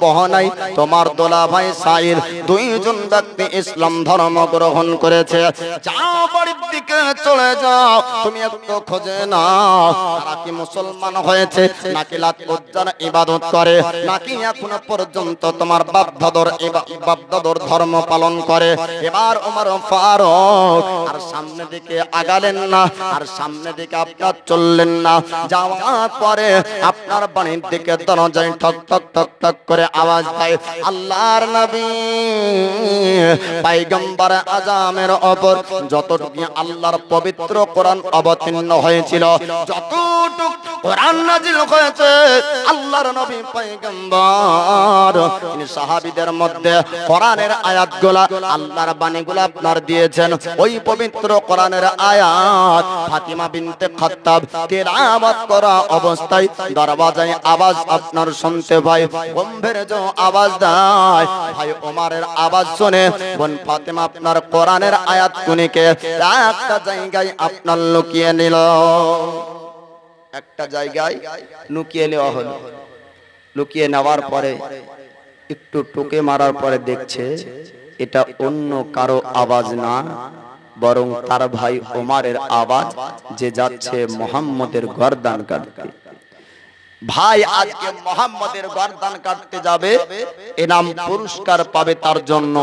বহনাই তোমার দোলা ভাই সাইর দুইজন ব্যক্তি ইসলাম ধর্ম গ্রহণ করেছে। যাও বাড়ির দিকে চলে যাও, তুমি একটু খোঁজে নাও তারা কি মুসলমান হয়েছে নাকি লাত উজ্জার ইবাদত করে, নাকি এখনো পর্যন্ত তোমার বাপ দাদুর ধর্ম পালন করে। এবার ওমর ওমর ফারুক আর সামনে দিকে আগালেন না, আর সামনে দিকে আপনার চললেন না। যাওয়ার পরে আপনার বাড়ির দিকে দরজায় ঠক ঠক ঠক ঠক করে আওয়াজ পায়। আল্লাহর নবী পয়গম্বর আজমের উপর যতটুকু আল্লাহর পবিত্র কোরআন অবতীর্ণ হয়েছিল, যতটুকু কোরআন নাজিল হয়েছে, আল্লাহর নবী পয়গম্বর তিনি সাহাবীদের মধ্যে কোরআনের আয়াতগুলা, আল্লাহর বাণীগুলা আপনার দিয়েছেন। ওই পবিত্র কোরআনের আয়াত ফাতিমা বিনতে খাত্তাব তেলাওয়াত করা অবস্থায় দরওয়াজায় আওয়াজ আপনার শুনতে পায়, গম্ভীর যে আওয়াজ দেয় ভাই ওমরের আওয়াজ শুনে বোন ফাতিমা আপনার কোরআনের আয়াত গুনিকে একটা জায়গায় আপনার লুকিয়ে নিল, একটা জায়গায় লুকিয়ে নেওয়া হলো। লুকিয়ে নেওয়ার পরে একটু টুকে মারার পরে দেখছে এটা অন্য কারো আওয়াজ না, বরং তার ভাই ওমরের আওয়াজ, যে যাচ্ছে মুহাম্মদের গর্দান কাটতে। ভাই আজকে মুহাম্মদের গর্দান কাটতে যাবে, এনাম পুরস্কার পাবে তার জন্য।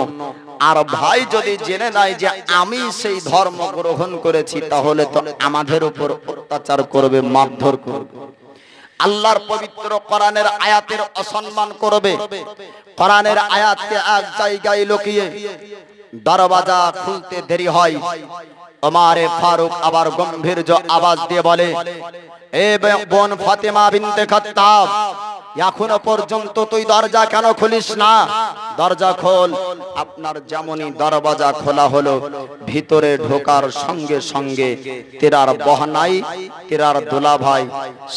আর ভাই যদি জেনে নাই যে আমি সেই ধর্ম গ্রহণ করেছি, তাহলে তো আমাদের উপর অত্যাচার করবে, মারধর করবে, আল্লাহর পবিত্র কোরআনের আয়াতের অসম্মান করবে। কোরআনের আয়াতকে এক জায়গায় লুকিয়ে দরওয়াজা খুলতে দেরি হয়। ওমরে ফারুক আবার গম্ভীর আওয়াজ দিয়ে বলে, এ বোন ফাতিমা বিনতে খাত্তাব, এখনো পর্যন্ত তুই দরজা কেন খুলিস না? দরজা খোল। আপনার যেমনই দরওয়াজা খোলা হলো, ভিতরে ঢোকার সঙ্গে সঙ্গে তেরার বহনাই, তেরার দুলাভাই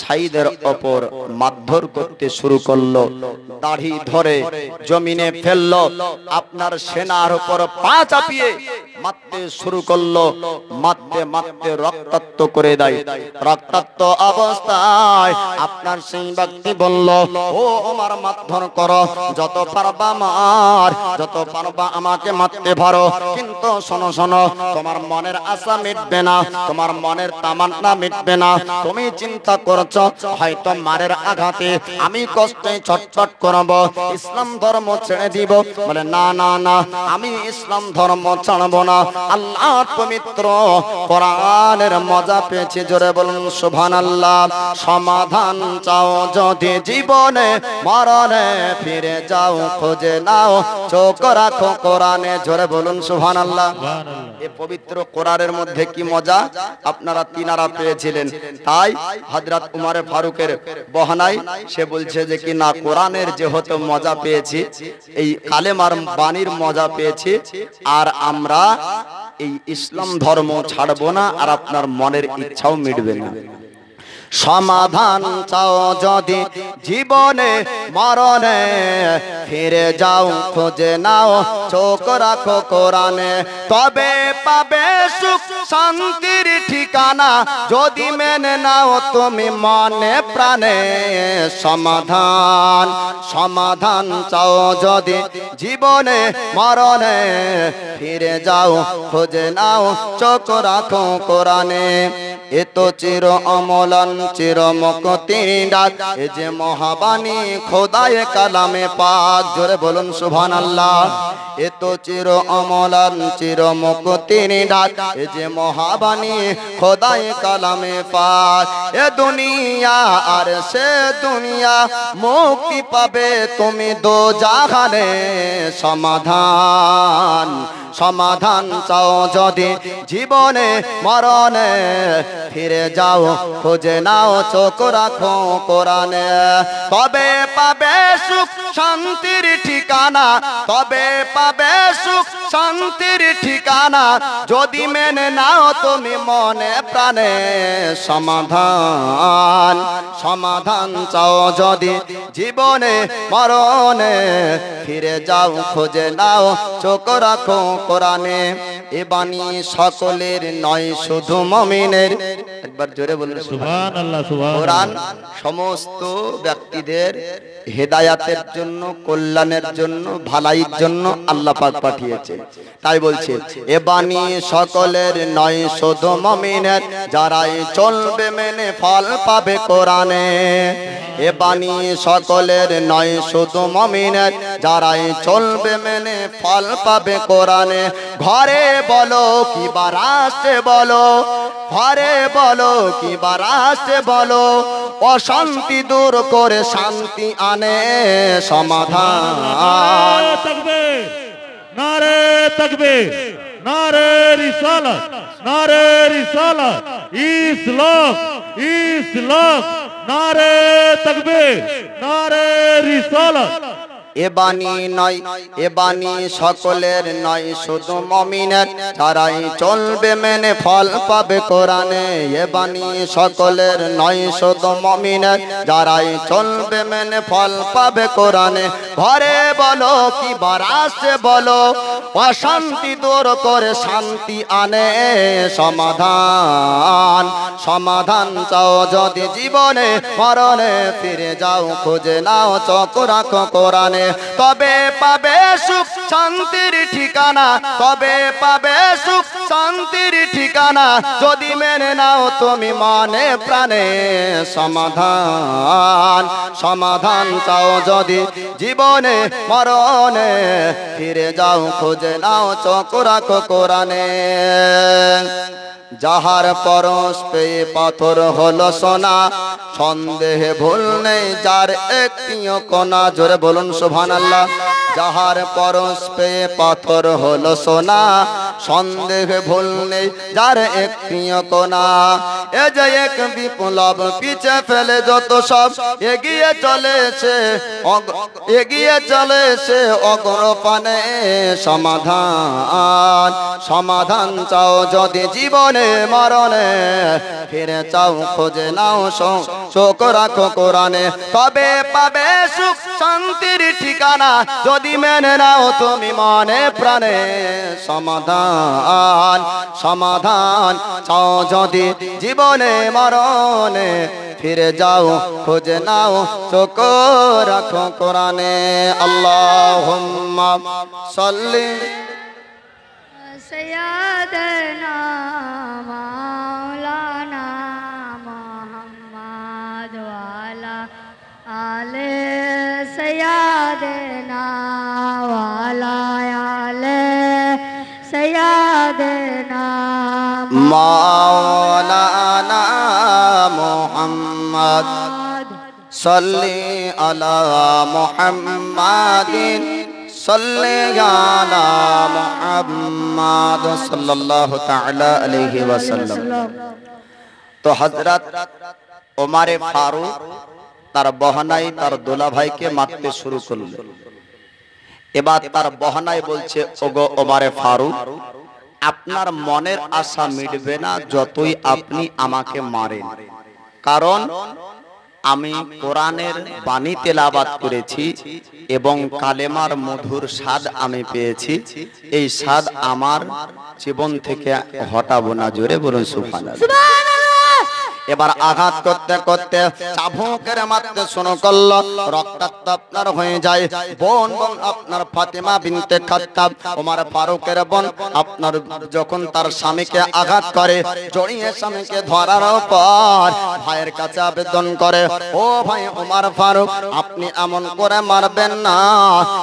সাইদের ওপর মারধর করতে শুরু করলো, দাড়ি ধরে জমিনে ফেললো, আপনার সেনার উপর পা চাপিয়ে মারতে শুরু করলো। মারতে মারতে রক্তাক্ত করে দেয়। রক্তাক্ত অবস্থায় আপনার সেই ব্যক্তি বলল, ও ওমর মারধর করো, যত পারবা মার, যত পারবা আমাকে মারতে পারো, কিন্তু শোনো শোনো, তোমার মনের আশা মিটবে না, তোমার মনের তামান্না মিটবে না। তুমি চিন্তা করছো হয়তো মারের আঘাতে আমি কষ্টে ছটফট করব, ইসলাম ধর্ম ছেড়ে দিব। বলে না না না, আমি ইসলাম ধর্ম ছাড়ব না। আল্লাহর পবিত্র কোরআনের মজা পেয়েছি, জোরে বলুন সুবহানাল্লাহ। সমাধান চাও যদি জীবনে, মরণে ফিরে যাও খুঁজে নাও, চোখ রাখো কোরআনে, জোরে বলুন সুবহানাল্লাহ। এই পবিত্র কোরআনের মধ্যে কি মজা আপনারা তিনারা পেয়েছিলেন। তাই হযরত উমরে ফারুকের বহনাই সে বলছে যে কি না, কোরআনের যেহেতু মজা পেয়েছি, এই কালেমার বাণীর মজা পেয়েছি, আর আমরা এই ইসলাম ধর্ম ছাড়বো না, আর আপনার মনের ইচ্ছাও মিটবে না। সমাধান চাও যদি জীবনে, মরণে ফিরে যাও খুঁজে নাও, চোখ রাখো কোরআনে, তবে পাবে সুখ শান্তির ঠিকানা, যদি মেনে নাও তুমি মনে প্রাণে। সমাধান সমাধান চাও যদি জীবনে, মরণে ফিরে যাও খুঁজে নাও, চোখ রাখো কোরআনে। এ তো চির অমলান চির মুক্তির ডাক, এ যে মহাবাণী খোদায়ে কালামে পাক, জোরে বলুন সুবহানাল্লাহ। এ তো চির অমলান চির মুক্তির ডাক, এ যে মহাবাণী খোদায়ে কালামে পাক। এ দুনিয়া আর সে দুনিয়া, মুক্তি পাবে তুমি দোজাহানে। সমাধান সমাধান চাও যদি জীবনে, মরণে ফিরে যাও খুঁজে নাও, চোখ রাখো কোরআনে, তবে পাবে সুখ শান্তির ঠিকানা, তবে পাবে সুখ শান্তির ঠিকানা, যদি মেনে নাও তুমি মনে প্রাণে। সমাধান সমাধান চাও যদি জীবনে, মরণে ফিরে যাও খুঁজে নাও, চোখ রাখো কোরআনে। এ বাণী সকলের নয় শুধু মুমিনের, একবার জোরে বলুন সুবহানাল্লাহ। কোরআন সমস্ত ব্যক্তিদের হেদায়াতের জন্য, কল্যাণের জন্য, ভালাইয়ের জন্য আল্লাহ পাক পাঠিয়েছে। তাই বলছে এ বাণী সকলের নয় শুধু মুমিনের, যারাই চলবে মেনে ফল পাবে কোরআনে। এ বাণী সকলের নয় শুধু মুমিনের, যারাই চলবে মেনে ফল পাবে কোরআনে। কোরআনে ঘরে বলো কি বা রাষ্ট্রে বলো ঘরে বলো কি বা রাষ্ট্রে বলো অশান্তি দূর করে শান্তি আনে সমাধান নারে তাকবীর নারে তাকবীর নারে রিসালাত নারে রিসালাত ইসলাম নারে তাকবীর নারে রিসালাত এ বাণী নয় এ বাণী সকলের নয় শুধু মুমিনের যারাই চলবে মেনে ফল পাবে কোরআনে এ বাণী সকলের নয় শুধু মুমিনের যারাই চলবে মেনে ফল পাবে কোরআনে ঘরে বলো কি বা রাষ্ট্রে বলো অশান্তি দূর করে শান্তি আনে সমাধান সমাধান চাও যদি জীবনে মরণে ফিরে যাও খুঁজে নাও চোখ রাখো কোরআনে তবে পাবে সুখ শান্তির ঠিকানা তবে পাবে সুখ শান্তির ঠিকানা যদি মেনে নাও তুমি মনে প্রাণে সমাধান সমাধান চাও যদি জীবনে মরণে ফিরে যাও খুঁজে নাও চোখ রাখো কোরআনে যাহার পরশ পেয়ে পাথর হলো সোনা সন্দেহে ভুল নেই যার একটিও কোনা জোরে বলুন সুবহানাল্লাহ যাহার পরশ পেয়ে পাথর হলো সোনা সন্দেহে ভুল নেই যার একটিও কোনা এ যে এক বিপ্লব পিছে ফেলে যত সব এগিয়ে চলেছে অগ্রপানে সমাধান সমাধান চাও যদি জীবনে মরণে ফিরে চাও খোঁজে নাও চোখ রাখো কোরআনে তবে পাবে সুখ শান্তির ঠিকানা যদি মেনে নাও তুমি মনে প্রাণে সমাধান সমাধান চাও যদি জীবনে মরণে ফিরে যাও খোঁজে নাও চোখ রাখো কোরআনে আল্লাহুম্মা সাল্লি सय्यदना मौलाना मोहम्मद वाला आले सय्यदना वाला आले सय्यदना मौलाना मोहम्मद सल्ली अला मुहम्मदिन सल्ली अला मुहम्मद सल्लल्लाहु ताला अलैहि वसल्लम। तो हजरत उमर फारूक तार बहनाई तार दुला भाई के मारते शुरू करलेन। এবার তার বহনায় বলছে ওগো উমর ফারুক আপনার মনের আশা মিটবে না যতই আপনি আমাকে মারেন, কারণ আমি কোরআনের বাণী তেলাওয়াত করেছি এবং কালেমার মধুর স্বাদ আমি পেয়েছি। এই স্বাদ আমার জীবন থেকে হটাবো না। জোরে বলুন সুবহানাল্লাহ। এবার আঘাত করতে করতে চাবুকের মারতে শুরু করলো। রক্তাক্ত আপনার হয়ে যায়। বোন আপনার ফাতেমা বিনতে খাত্তাব ওমর ফারুকের বোন আপনার যখন তার স্বামীকে আঘাত করে, জড়িয়ে স্বামীকে ধরার পর ভাইয়ের কাছে আবেদন করে, ও ভাই ওমর ফারুক আপনি এমন করে মারবেন না,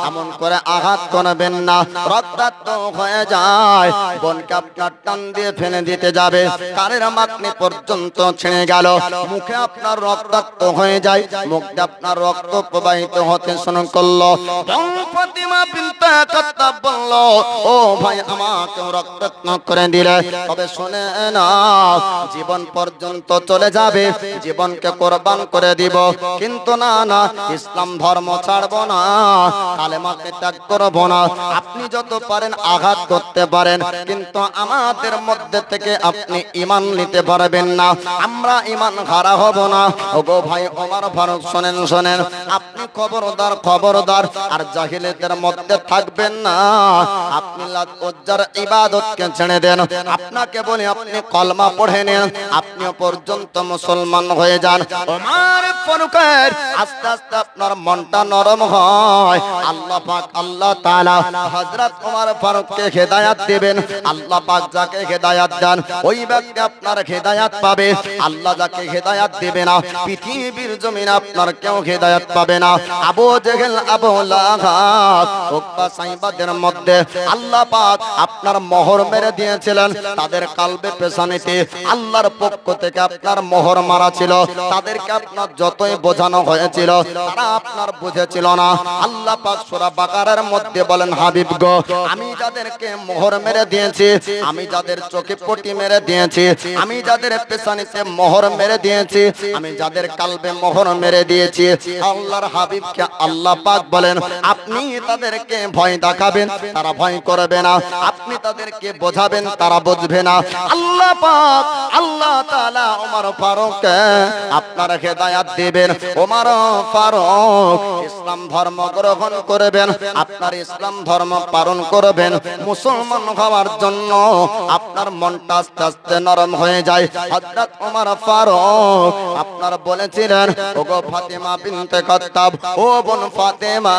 এমন করে আঘাত করবেন না। রক্তাক্ত হয়ে যায়। বোনকে আপনার টান দিয়ে ফেলে দিতে যাবে, কানের মাকনি পর্যন্ত ছেড়ে গেল। মুখে আপনার রক্তাক্ত হয়ে যায়, মুখে আপনার রক্ত প্রবাহিত হতে শুরু করলো। ফাতিমা বিনতে খাত্তাব বলল, ও ভাই আমাকে রক্তাক্ত করে দিলে তবে শুনে না, জীবন পর্যন্ত চলে যাবে, জীবনকে কোরবান করে দিব, কিন্তু না না ইসলাম ধর্ম ছাড়বো না, কালেমাকে ত্যাগ করবো না। আপনি যত পারেন আঘাত করতে পারেন, কিন্তু আমাদের মধ্যে থেকে আপনি ঈমান নিতে পারবেন না, আমরা ঈমান হারা হব না। ওগো ভাই ওমর ফারুক শোনেন শোনেন, আপনি খবরদার খবরদার আর জাহিলিয়াতের মধ্যে থাকবেন না। আপনি লাত উজ্জার ইবাদতকে ছেড়ে দেন। আপনাকে বলি আপনি কলমা পড়ে নেন, আপনিও পর্যন্ত মুসলমান হয়ে যান। ওমর ফারুকের আস্তে আস্তে আপনার মনটা নরম হয়। আল্লাহ পাক আল্লাহ তাআলা হযরত ওমর ফারুককে হেদায়েত দিবেন। আল্লাহ পাক যাকে হেদায়েত দেন ওই ব্যক্তি আপনার হেদায়েত পাবে। আল্লাহ যাকে হেদায়াত দেবে না পৃথিবীর জমিনে আপনার কেউ হেদায়াত পাবে না। আবু জেহেল আবু লাহাব উকবা সাইবাদের মধ্যে আল্লাহ পাক আপনার মোহর মেরে দিয়েছিলেন। তাদের কালবে পেছানিতে আল্লাহর পক্ষ থেকে আপনার মোহর মারা ছিল। তাদেরকে আপনার যতই বোঝানো হয়েছিল তারা আপনার বুঝেছিল না। আল্লাহ পাক সূরা বাকারার মধ্যে বলেন, হাবিব গো, আমি যাদেরকে মোহর মেরে দিয়েছি, আমি যাদের চোখে পটি মেরে দিয়েছি, আমি যাদের পেছানিতে মোহর মেরে দিয়েছি, আমি যাদের কালবে মোহর মেরে দিয়েছি, আল্লাহর হাবিবকে আল্লাহ পাক বলেন আপনি তাদেরকে ভয় দেখাবেন, তারা ভয় করবে না। আপনি তাদেরকে বোঝাবেন, তারা বুঝবে না। আল্লাহ পাক আল্লাহ তাআলা ওমর ফারুককে আপনার হেদায়াত দিবেন। ওমর ফারুক ইসলাম ধর্ম গ্রহণ করবেন, আপনার ইসলাম ধর্ম পালন করবেন। মুসলমান হওয়ার জন্য আপনার মনটা আস্তে আস্তে নরম হয়ে যায়। হযরত ওমর ফারুক আপনার বলেছিলেন, ওগো ফাতেমা বিনতে খাত্তাব, ও বোন ফাতেমা,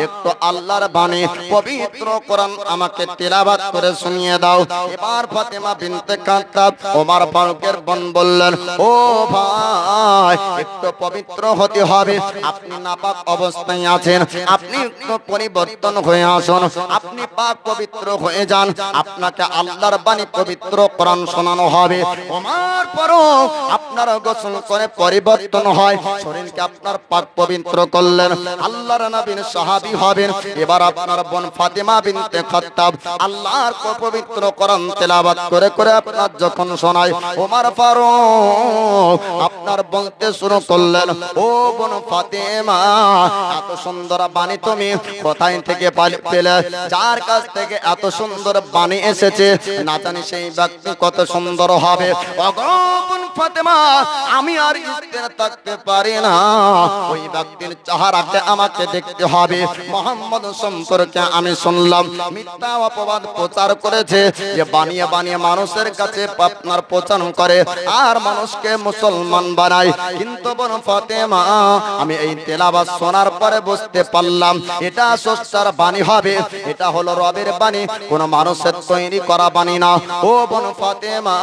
একটু আল্লাহর বাণী পবিত্র কোরআন আমাকে তিলাওয়াত করে শুনিয়ে দাও। এবার ফাতেমা বিনতে খাত্তাব ওমর ফারুকের বোন বললেন, ও ভাই, একটু পবিত্র হতে হবে। আপনি নাপাক অবস্থায় আছেন, আপনি একটু পরিবর্তন হয়ে আসুন, আপনি পাক পবিত্র হয়ে যান, আপনাকে আল্লাহর বাণী পবিত্র কোরআন শোনানো হবে। ওমর ফারুক আপনার গোসল করে পরিবর্তন হয়, শরীরকে আপনার পাক পবিত্র করলেন, আল্লাহর নবীর সাহাবী হবেন। এবার আপনার বোন ফাতেমা বিনতে খাত্তাব আল্লাহর পবিত্র কোরআন তেলাওয়াত করে করে আপনার যখন শোনায়, ওমর ফারুক আপনার বলতে শুরু করলেন, ও বোন ফাতেমা, এত সুন্দর বাণী তুমি কোথায় থেকে পেলে? যার কাছ থেকে এত সুন্দর বাণী এসেছে, না জানি সেই ব্যক্তি কত সুন্দর হবে। ওগো বোন ফাতেমা, আমি আর স্থির থাকতে পারি না, ওই ব্যক্তির চেহারাকে আমাকে দেখতে হবে। মুহাম্মদ সম্পর্কে আমি শুনলাম মিথ্যা অপবাদ প্রচার করেছে, যে বানিয়ে বানিয়ে মানুষের কাছে আপনার প্রচার করে আর মানুষকে মুসলমান বানায়। কিন্তু বোন ফাতেমা, আমি এই তেলাওয়াত শোনার পরে বুঝতে পারলাম এটা স্রষ্টার বাণী হবে, এটা হলো রবের বাণী, কোন মানুষের তৈরি করা বাণী না। ও বোন ফাতেমা,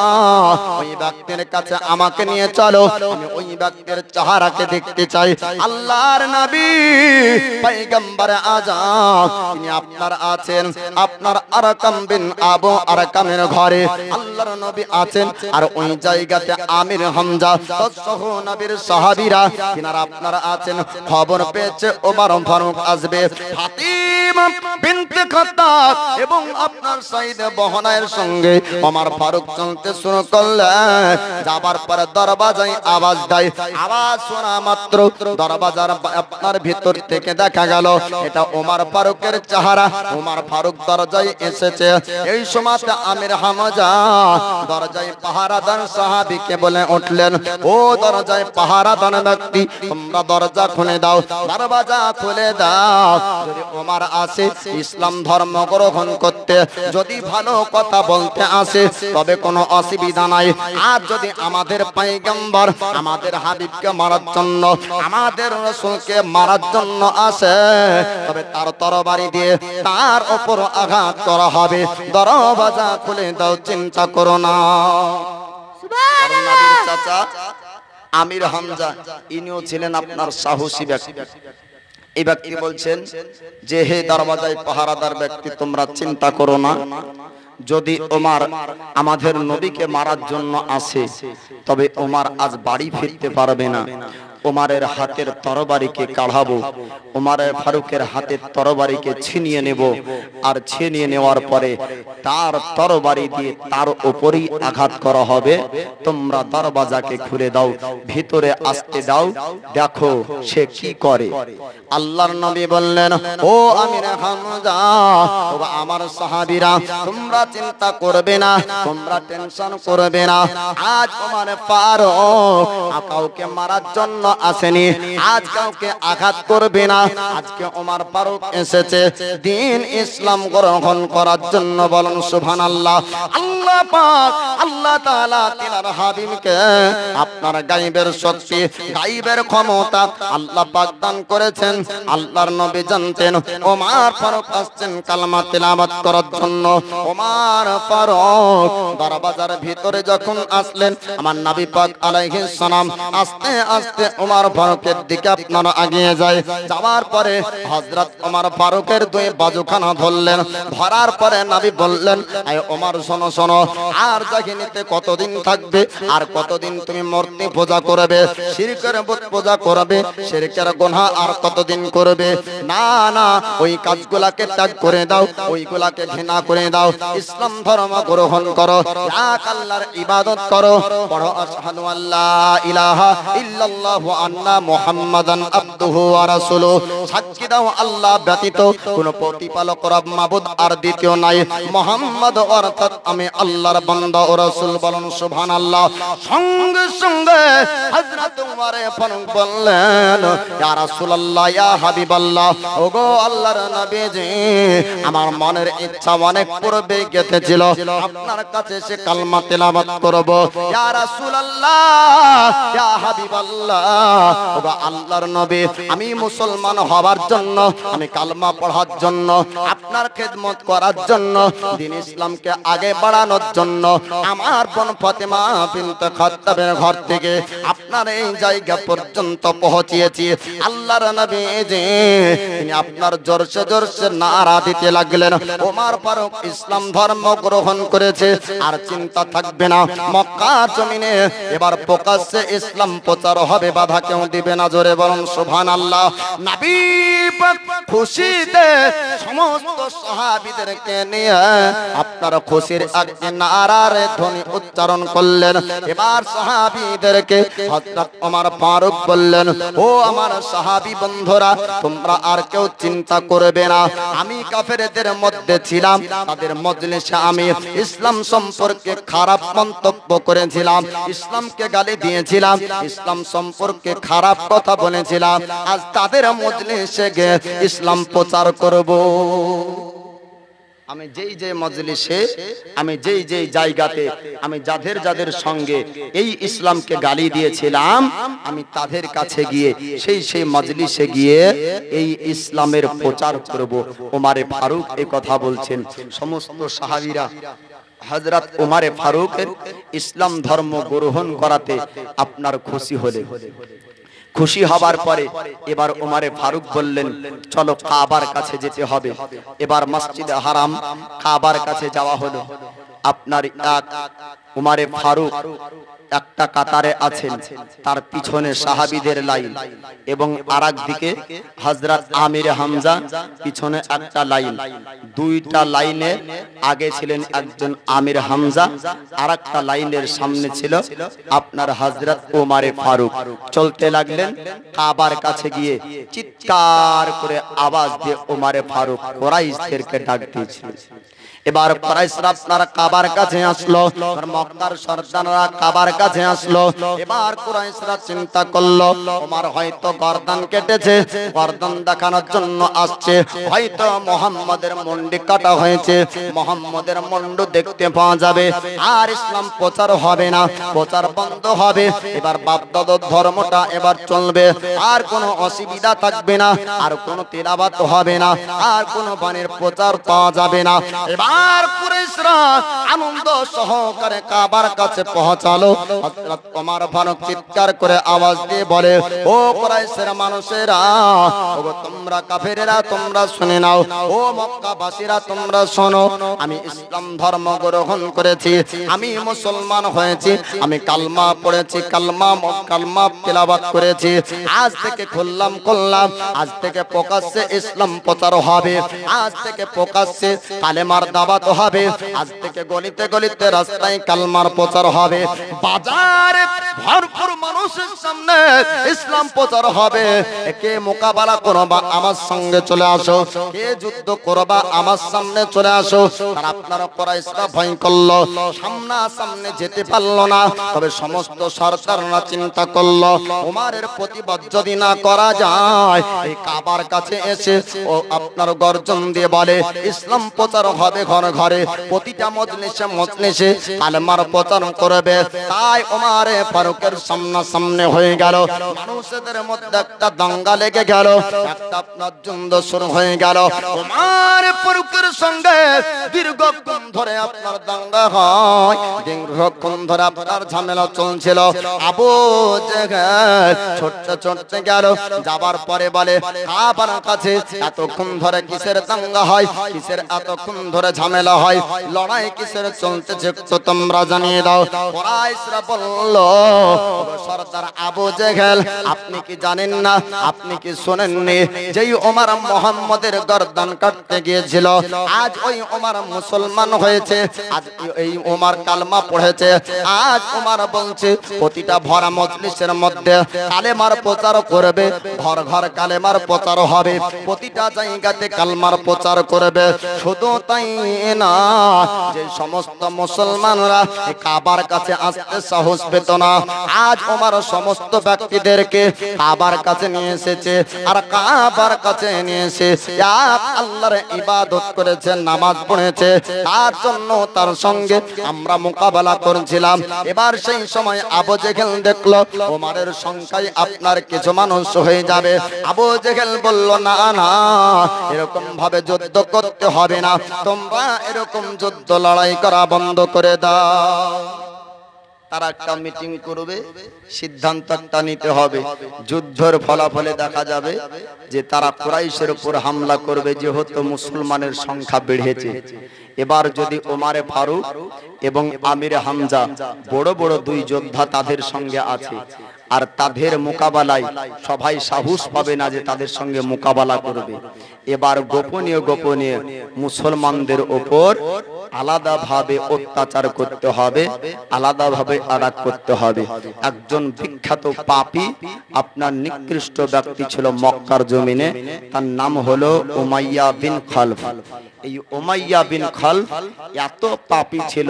ওই ব্যক্তির কাছে আমাকে নিয়ে চলো, আমি ওই ব্যক্তির চেহারাকে দেখতে চাই। আল্লাহর নবী পয়গম্বর আযম তিনি আপনার আছেন, আপনার আরকাম বিন আবু আরকামের ঘরে আল্লাহর নবী আছেন, আর ওই জায়গাতে আমির হামজা সহ নবীর সাহাবীরা তিনারা আপনারা আছেন। খবর পেয়েছে ওমর ফারুক আসবে, ফাতিমা বিনতে খাত্তাব এবং আপনার সাইদ বহনায়ের সঙ্গে ওমর ফারুক চলতে শুরু করলেন। যাবার পরে দরজায় আওয়াজ দেয়, আওয়াজ শোনা মাত্র দরজার আপনার ভিতর থেকে দেখা গেল এটা ওমর ফারুকের চেহারা। ওমর ফারুক দরজায় এসেছে। এই সময়তে আমির হামজা দরজায় পাহারাদার সাহাবীকে বলে উঠলেন, ও দরজায় পাহারাদার ব্যক্তি, তোমরা দরজা খুলে দাও, দরজা খুলে দাও। যদি ওমর আসে ইসলাম ধর্ম গ্রহণ করতে, যদি ভালো কথা বলতে আসে তবে কোনো অসুবিধা নাই। আর যদি আমাদের পয়গম্বর আমাদের হাবিবকে মারার জন্য, আমাদের রাসূলকে মারার জন্য আসে, তবে তার তরবারি দিয়ে তার উপর আঘাত করা হবে। দরজা খুলে দাও, চিন্তা করো না। নবীর চাচা আমির হামজা ইনিও ছিলেন আপনার সাহসী ব্যক্তি। এই ব্যক্তি বলছেন যে, হে দরজায় পাহারাদার ব্যক্তি, তোমরা চিন্তা করো না, যদি ওমর আমাদের নবীকে মারার জন্য আসে তবে ওমর আজ বাড়ি ফিরতে পারবে না। ওমরের হাতের তরবারিকে কাঢ়াবো, ওমরের ফারুকের হাতের তরবারিকে ছিনিয়ে নেব, আর ছিনিয়ে নেওয়ার পরে তার তরবারি দিয়ে তার উপরই আঘাত করা হবে। তোমরা দরজাকে খুলে দাও, ভিতরে আসতে দাও, দেখো সে কি করে। আল্লাহর নবী বললেন, ও আমির হামজা, ও আমার সাহাবীরা, তোমরা চিন্তা করবে না, তোমরা টেনশন করবে না। আজ ওমর ফারুক কাউকে মারার জন্য আসেনি, আজ কাউকে আঘাত করবে না। আজকে ওমর ফারুক এসেছে দ্বীন ইসলাম গ্রহণ করার জন্য। বলুন সুবহানাল্লাহ। আল্লাহ পাক আল্লাহ তাআলা তিনার হাবিবকে আপনার গায়বের শক্তি, গায়বের ক্ষমতা আল্লাহ পাক দান করেছেন। আল্লাহর নবী জানতেন ওমর ফারুক আসছেন কালমা তেলাওয়াত করার জন্য। ওমর ফারুক দরবাজার ভিতরে যখন আসলেন, আমার নবী পাক আলাইহিস সালাম আস্তে আস্তে ওমর ফারুকের দিকে আপনারা এগিয়ে যায়। যাওয়ার পরে হযরত ওমর ফারুকের দুই বাজুখানা ধরলেন। ধরার পরে নবী বললেন, আয় ওমর শোনো শোনো, আর জাহিনীতে কতদিন থাকবে? আর কতদিন তুমি মূর্তি পূজা করবে, শিরকের বুত পূজা করবে, শিরকের গুনাহ আর কতদিন করবে? না না, ওই কাজগুলাকে ত্যাগ করে দাও, ওইগুলাকে ঘৃণা করে দাও, ইসলাম ধর্ম গ্রহণ করো, এক আল্লাহর ইবাদত করো, পড়ো আশহাদু আল্লা ইলাহা ইল্লাল্লাহ ওয়া আন্না মুহাম্মাদান আবদুহু ওয়া রাসূলুহু। সাক্ষী দাও আল্লাহ ব্যতীত কোন প্রতিপালক রব মাবুদ আর দ্বিতীয় নাই, মুহাম্মদ অর্থাৎ আমি আল্লাহর বান্দা ও রাসূল। বলুন সুবহানাল্লাহ। সঙ্গে সঙ্গে হযরত ওমর ফারুক বললেন, ইয়া রাসূলুল্লাহ, ইয়া হাবিবাল্লাহ, ওগো আল্লাহর নবীজি, আমার মনের ইচ্ছা অনেক পূর্বে গেঁথেছিল আপনার কাছে এসে কালমা তেলাওয়াত করব। ইয়া রাসূলুল্লাহ, ইয়া হাবিবাল্লাহ, ওগো আল্লাহর নবী, আমি মুসলমান হওয়ার জন্য, আমি কালমা পড়ার জন্য, আপনার খেদমত করার জন্য, দ্বীন ইসলামকে আগে বাড়ানোর জন্য আমার বোন ফাতেমা বিনতে খাত্তাবের ঘর থেকে আপনার এই জায়গা পর্যন্ত পৌঁছিয়েছি। আল্লাহর নবী যে তিনি আপনার জোরসে জোরসে নারা দিতে লাগলেন। ওমর ফারুক ইসলাম ধর্ম গ্রহণ করেছে, আর চিন্তা থাকবে না, মক্কার জমিনে এবার প্রকাশ্যে ইসলাম প্রচার হবে, বাধা কেউ দিবে না। জোরে বলুন সুবহানাল্লাহ। নবী পাক খুশিতে সমস্ত সাহাবীদেরকে নিয়ে আপনার খুশির এক নারার ধ্বনি উচ্চারণ করলেন। এবার সাহাবীদেরকে হযরত ওমর ফারুক বললেন, ও আমার সাহাবী বন্ধুরা, তোমরা আর কেউ চিন্তা করবে না, আমি কাফেরদের মধ্যে ছিলাম, তাদের মজলিসে আমি ইসলাম সম্পর্কে খারাপ মন্তব্য করেছিলাম, ইসলামকে গালি দিয়েছিলাম, ইসলাম সম্পর্কে খারাপ কথা বলেছিলাম। আজ তাদের মজলিসে গিয়ে ইসলাম প্রচার করব। আমি যেই যে মজলিসে, আমি যেই যেই জায়গাতে, আমি যাদের যাদের সঙ্গে এই ইসলামকে গালি দিয়েছিলাম, আমি তাদের কাছে গিয়ে সেই সেই মজলিসে গিয়ে এই ইসলামের প্রচার করব। ওমর ফারুক এই কথা বলছেন। সমস্ত সাহাবীরা হযরত ওমর ফারুকের ইসলাম ধর্ম গ্রহণ করাতে আপনার খুশি হলেন। খুশি হবার পরে এবার ওমর ফারুক বললেন, চলো কাবার কাছে যেতে হবে। এবার মসজিদে হারাম কাবার কাছে যাওয়া হলো। আপনার এক ওমর ফারুক একটা কাতারে আছেন, তার পিছনে সাহাবীদের লাইন, এবং আরেক দিকে হযরত আমির হামজা, পিছনে একটা লাইন। দুইটা লাইনে আগে ছিলেন একজন আমির হামজা, আরেকটা লাইনের সামনে ছিল আপনার হযরত ওমর ফারুক। চলতে লাগলেন, কাবার কাছে গিয়ে চিৎকার করে আওয়াজ দিয়ে ওমর ফারুক কুরাইশদেরকে ডাক দিয়েছিলেন। এবার কুরাইশরা আপনারা কাবার কাছে আসলো, মক্কার সর্দাররা কাবার কাছে আসলো। এবার কুরাইশরা চিন্তা করলো, ওমর হয়তো গর্দান কেটেছে, গর্দান দেখানোর জন্য আসছে, হয়তো মুহাম্মাদের মুন্ডি কাটা হয়েছে, মুহাম্মাদের মুন্ডু দেখতে পাওয়া যাবে, আর ইসলাম প্রচার হবে না, প্রচার বন্ধ হবে। এবার বাপদাদার ধর্মটা এবার চলবে, আর কোনো অসুবিধা থাকবে না, আর কোনো তিলাওয়াত হবে না, আর কোনো বাণীর প্রচার পাওয়া যাবে না। আর কুরাইশরা আনন্দ সহকারে কাবার কাছে পৌঁছালো। হযরত ওমর ফারুক চিৎকার করে আওয়াজ দিয়ে বলে, ও কুরাইশের মানুষেরা, ও তোমরা কাফেরেরা, তোমরা শুনে নাও, ও মক্কাবাসীরা তোমরা শোনো, আমি ইসলাম ধর্ম গ্রহণ করেছি, আমি মুসলমান হয়েছি, আমি কালমা পড়েছি, কালমা তেলাওয়াত করেছি, আজ থেকে করলাম, আজ থেকে প্রকাশ্যে ইসলাম প্রচার হবে, আজ থেকে প্রকাশ্যে কালেমার দাওয়াত হবে, আজ থেকে গলিতে গলিতে রাস্তায় কালমা কালমার প্রচার হবে, বাজারে ভরপুর মানুষের সামনে ইসলাম প্রচার হবে। কে মোকাবেলা করবা আমার সঙ্গে চলে আসো, কে যুদ্ধ করবা আমার সামনে চলে আসো। আর আপনারা কুরাইশরা ভয় করলো, সামনা সামনে যেতে পারলো না। তবে সমস্ত সরদাররা চিন্তা করলো ওমরের প্রতিবাদ যদি না করা যায়, এই কাবার কাছে এসে ও আপনার গর্জন দিয়ে বলে ইসলাম প্রচার হবে ঘরে ঘরে, প্রতিটা মজলিসে মজলিসে কালেমার প্রচার করবে। তাই ওমরে ফারুকের সামনে হয়ে গেল, মানুষদের মধ্যে একটা দাঙ্গা লেগে গেল, একটা আপনার যুদ্ধ শুরু হয়ে গেল। ওমর ফারুকের সঙ্গে দীর্ঘক্ষণ ধরে আপনার দাঙ্গা হয়, দীর্ঘক্ষণ ধরে আপনার ঝামেলা চলছিল। আবু জেহেল ছুটতে গেল, যাবার পরে বলে কাবার কাছে এতক্ষণ ধরে কিসের দাঙ্গা হয়, কিসের এতক্ষণ ধরে ঝামেলা হয়, লড়াই কিসের চলতেছে একটু তোমরা জানিয়ে দাও। কুরাইশরা বলল সরদার আবু জেহেল আপনি কি জানেন না, আপনি কি শোনেননি, যেই ওমর মুহাম্মদের গর্দান কাটতে গিয়েছিল আজ ওই ওমর মুসলমান হয়েছে, আজ এই ওমর কালমা পড়েছে। আজ ওমর বলছে প্রতিটা ভরা মজলিসের মধ্যে কালেমার প্রচার করবে, ঘর ঘর কালেমার প্রচার হবে, প্রতিটা জায়গাতে কালমার প্রচার করবে। শুধু তাই না, যে সমস্ত মুসলমানরা কাবার কাছে আসতে সাহস পেত না, আজ ওমর সমস্ত ব্যক্তিদেরকে কাবার কাছে নিয়ে এসেছে। আর কাবার কাছে নিয়ে এসে এক আল্লাহর ইবাদত করেছে, নামাজ পড়েছে। তার জন্য তার সঙ্গে আমরা মোকাবেলা করেছিলাম। এবার সেই সময় আবু জেহেল দেখলো ওমরের সংখ্যায় আপনার কিছু মানুষ হয়ে যাবে। আবু জেহেল বলল না না, এরকম ভাবে যুদ্ধ করতে হবে না, তোমরা এরকম যুদ্ধ লড়াই করা বন্ধ করে দাও। তারা একটা মিটিং করবে, সিদ্ধান্ত একটা নিতে হবে। যুদ্ধের ফলাফলে দেখা যাবে যে তারা কুরাইশের উপর হামলা করবে, যেহেতু মুসলমানের সংখ্যা বেড়েছে। এবার যদি ওমরে ফারুক এবং আমির হামজা বড় বড় দুই যোদ্ধা তাদের সঙ্গে আছে, আর তাদের মোকাবেলায় সবাই সাহস পাবে না যে তাদের সঙ্গে মোকাবেলা করবে। এবার গোপনীয় মুসলমানদের ওপর আলাদাভাবে অত্যাচার করতে হবে, আলাদাভাবে আঘাত করতে হবে। একজন বিখ্যাত পাপী আপনার নিকৃষ্ট ব্যক্তি ছিল মক্কার জমিনে, তার নাম হলো উমাইয়া বিন খালফ। এই উমাইয়া বিন খালফ এত পাপী ছিল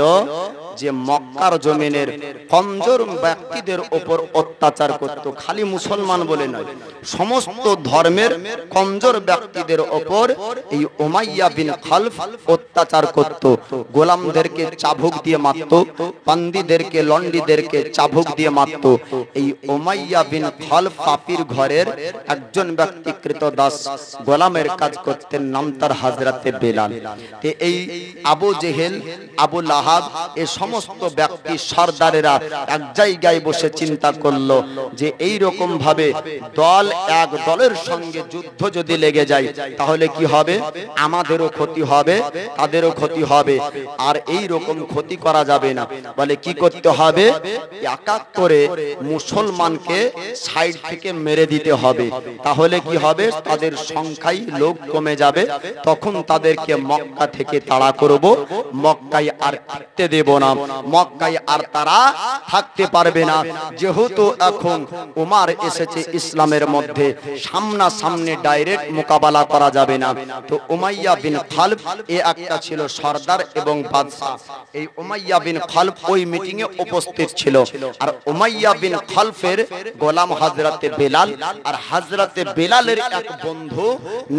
যে মক্কার জমিনের কমজোর ব্যক্তিদের উপর অত্যাচার করত। খালি মুসলমান বলে নয়, সমস্ত ধর্মের কমজোর ব্যক্তিদের উপর এই উমাইয়া বিন খালফ অত্যাচার করত। গোলামদেরকে চাবুক দিয়ে মারত, বান্দীদেরকে লন্ডিদেরকে চাবুক দিয়ে মারত। এই উমাইয়া বিন খালফ পাপীর ঘরের একজন ব্যক্তি কৃতদাস গোলামের কাজ করতেন, নাম তার হযরতে বেলাল। এই আবু জেহেল, আবু লাহাব, এই সমস্ত ব্যক্তি সরদারেরা এক জায়গায় বসে চিন্তা করলো যে এই রকম ভাবে দল এক দলের সঙ্গে যুদ্ধ যদি লেগে যায় তাহলে কি হবে, আমাদেরও ক্ষতি হবে, তাদেরও ক্ষতি হবে। আর এই রকম ক্ষতি করা যাবে না। বলে কি করতে হবে, এক এক করে মুসলমানকে সাইড থেকে মেরে দিতে হবে। তাহলে কি হবে, তাদের সংখ্যায় লোক কমে যাবে, তখন তাদেরকে মক্কা থেকে তাড়া করব, মক্কায় আর থাকতে দেব না, মক্কায় আর তারা থাকতে পারবে না। যেহেতু এখন ওমর এসেছে ইসলামের মধ্যে, সামনা সামনে ডাইরেক্ট মোকাবেলা করা যাবে না। তো উমাইয়া বিন খালফ এ একটা ছিল সরদার এবং বাদশা। এই উমাইয়া বিন খালফ ওই মিটিং এ উপস্থিত ছিল। আর উমাইয়া বিন খালফের গোলাম হযরতে বেলাল, আর হযরতে বেলালের এক বন্ধু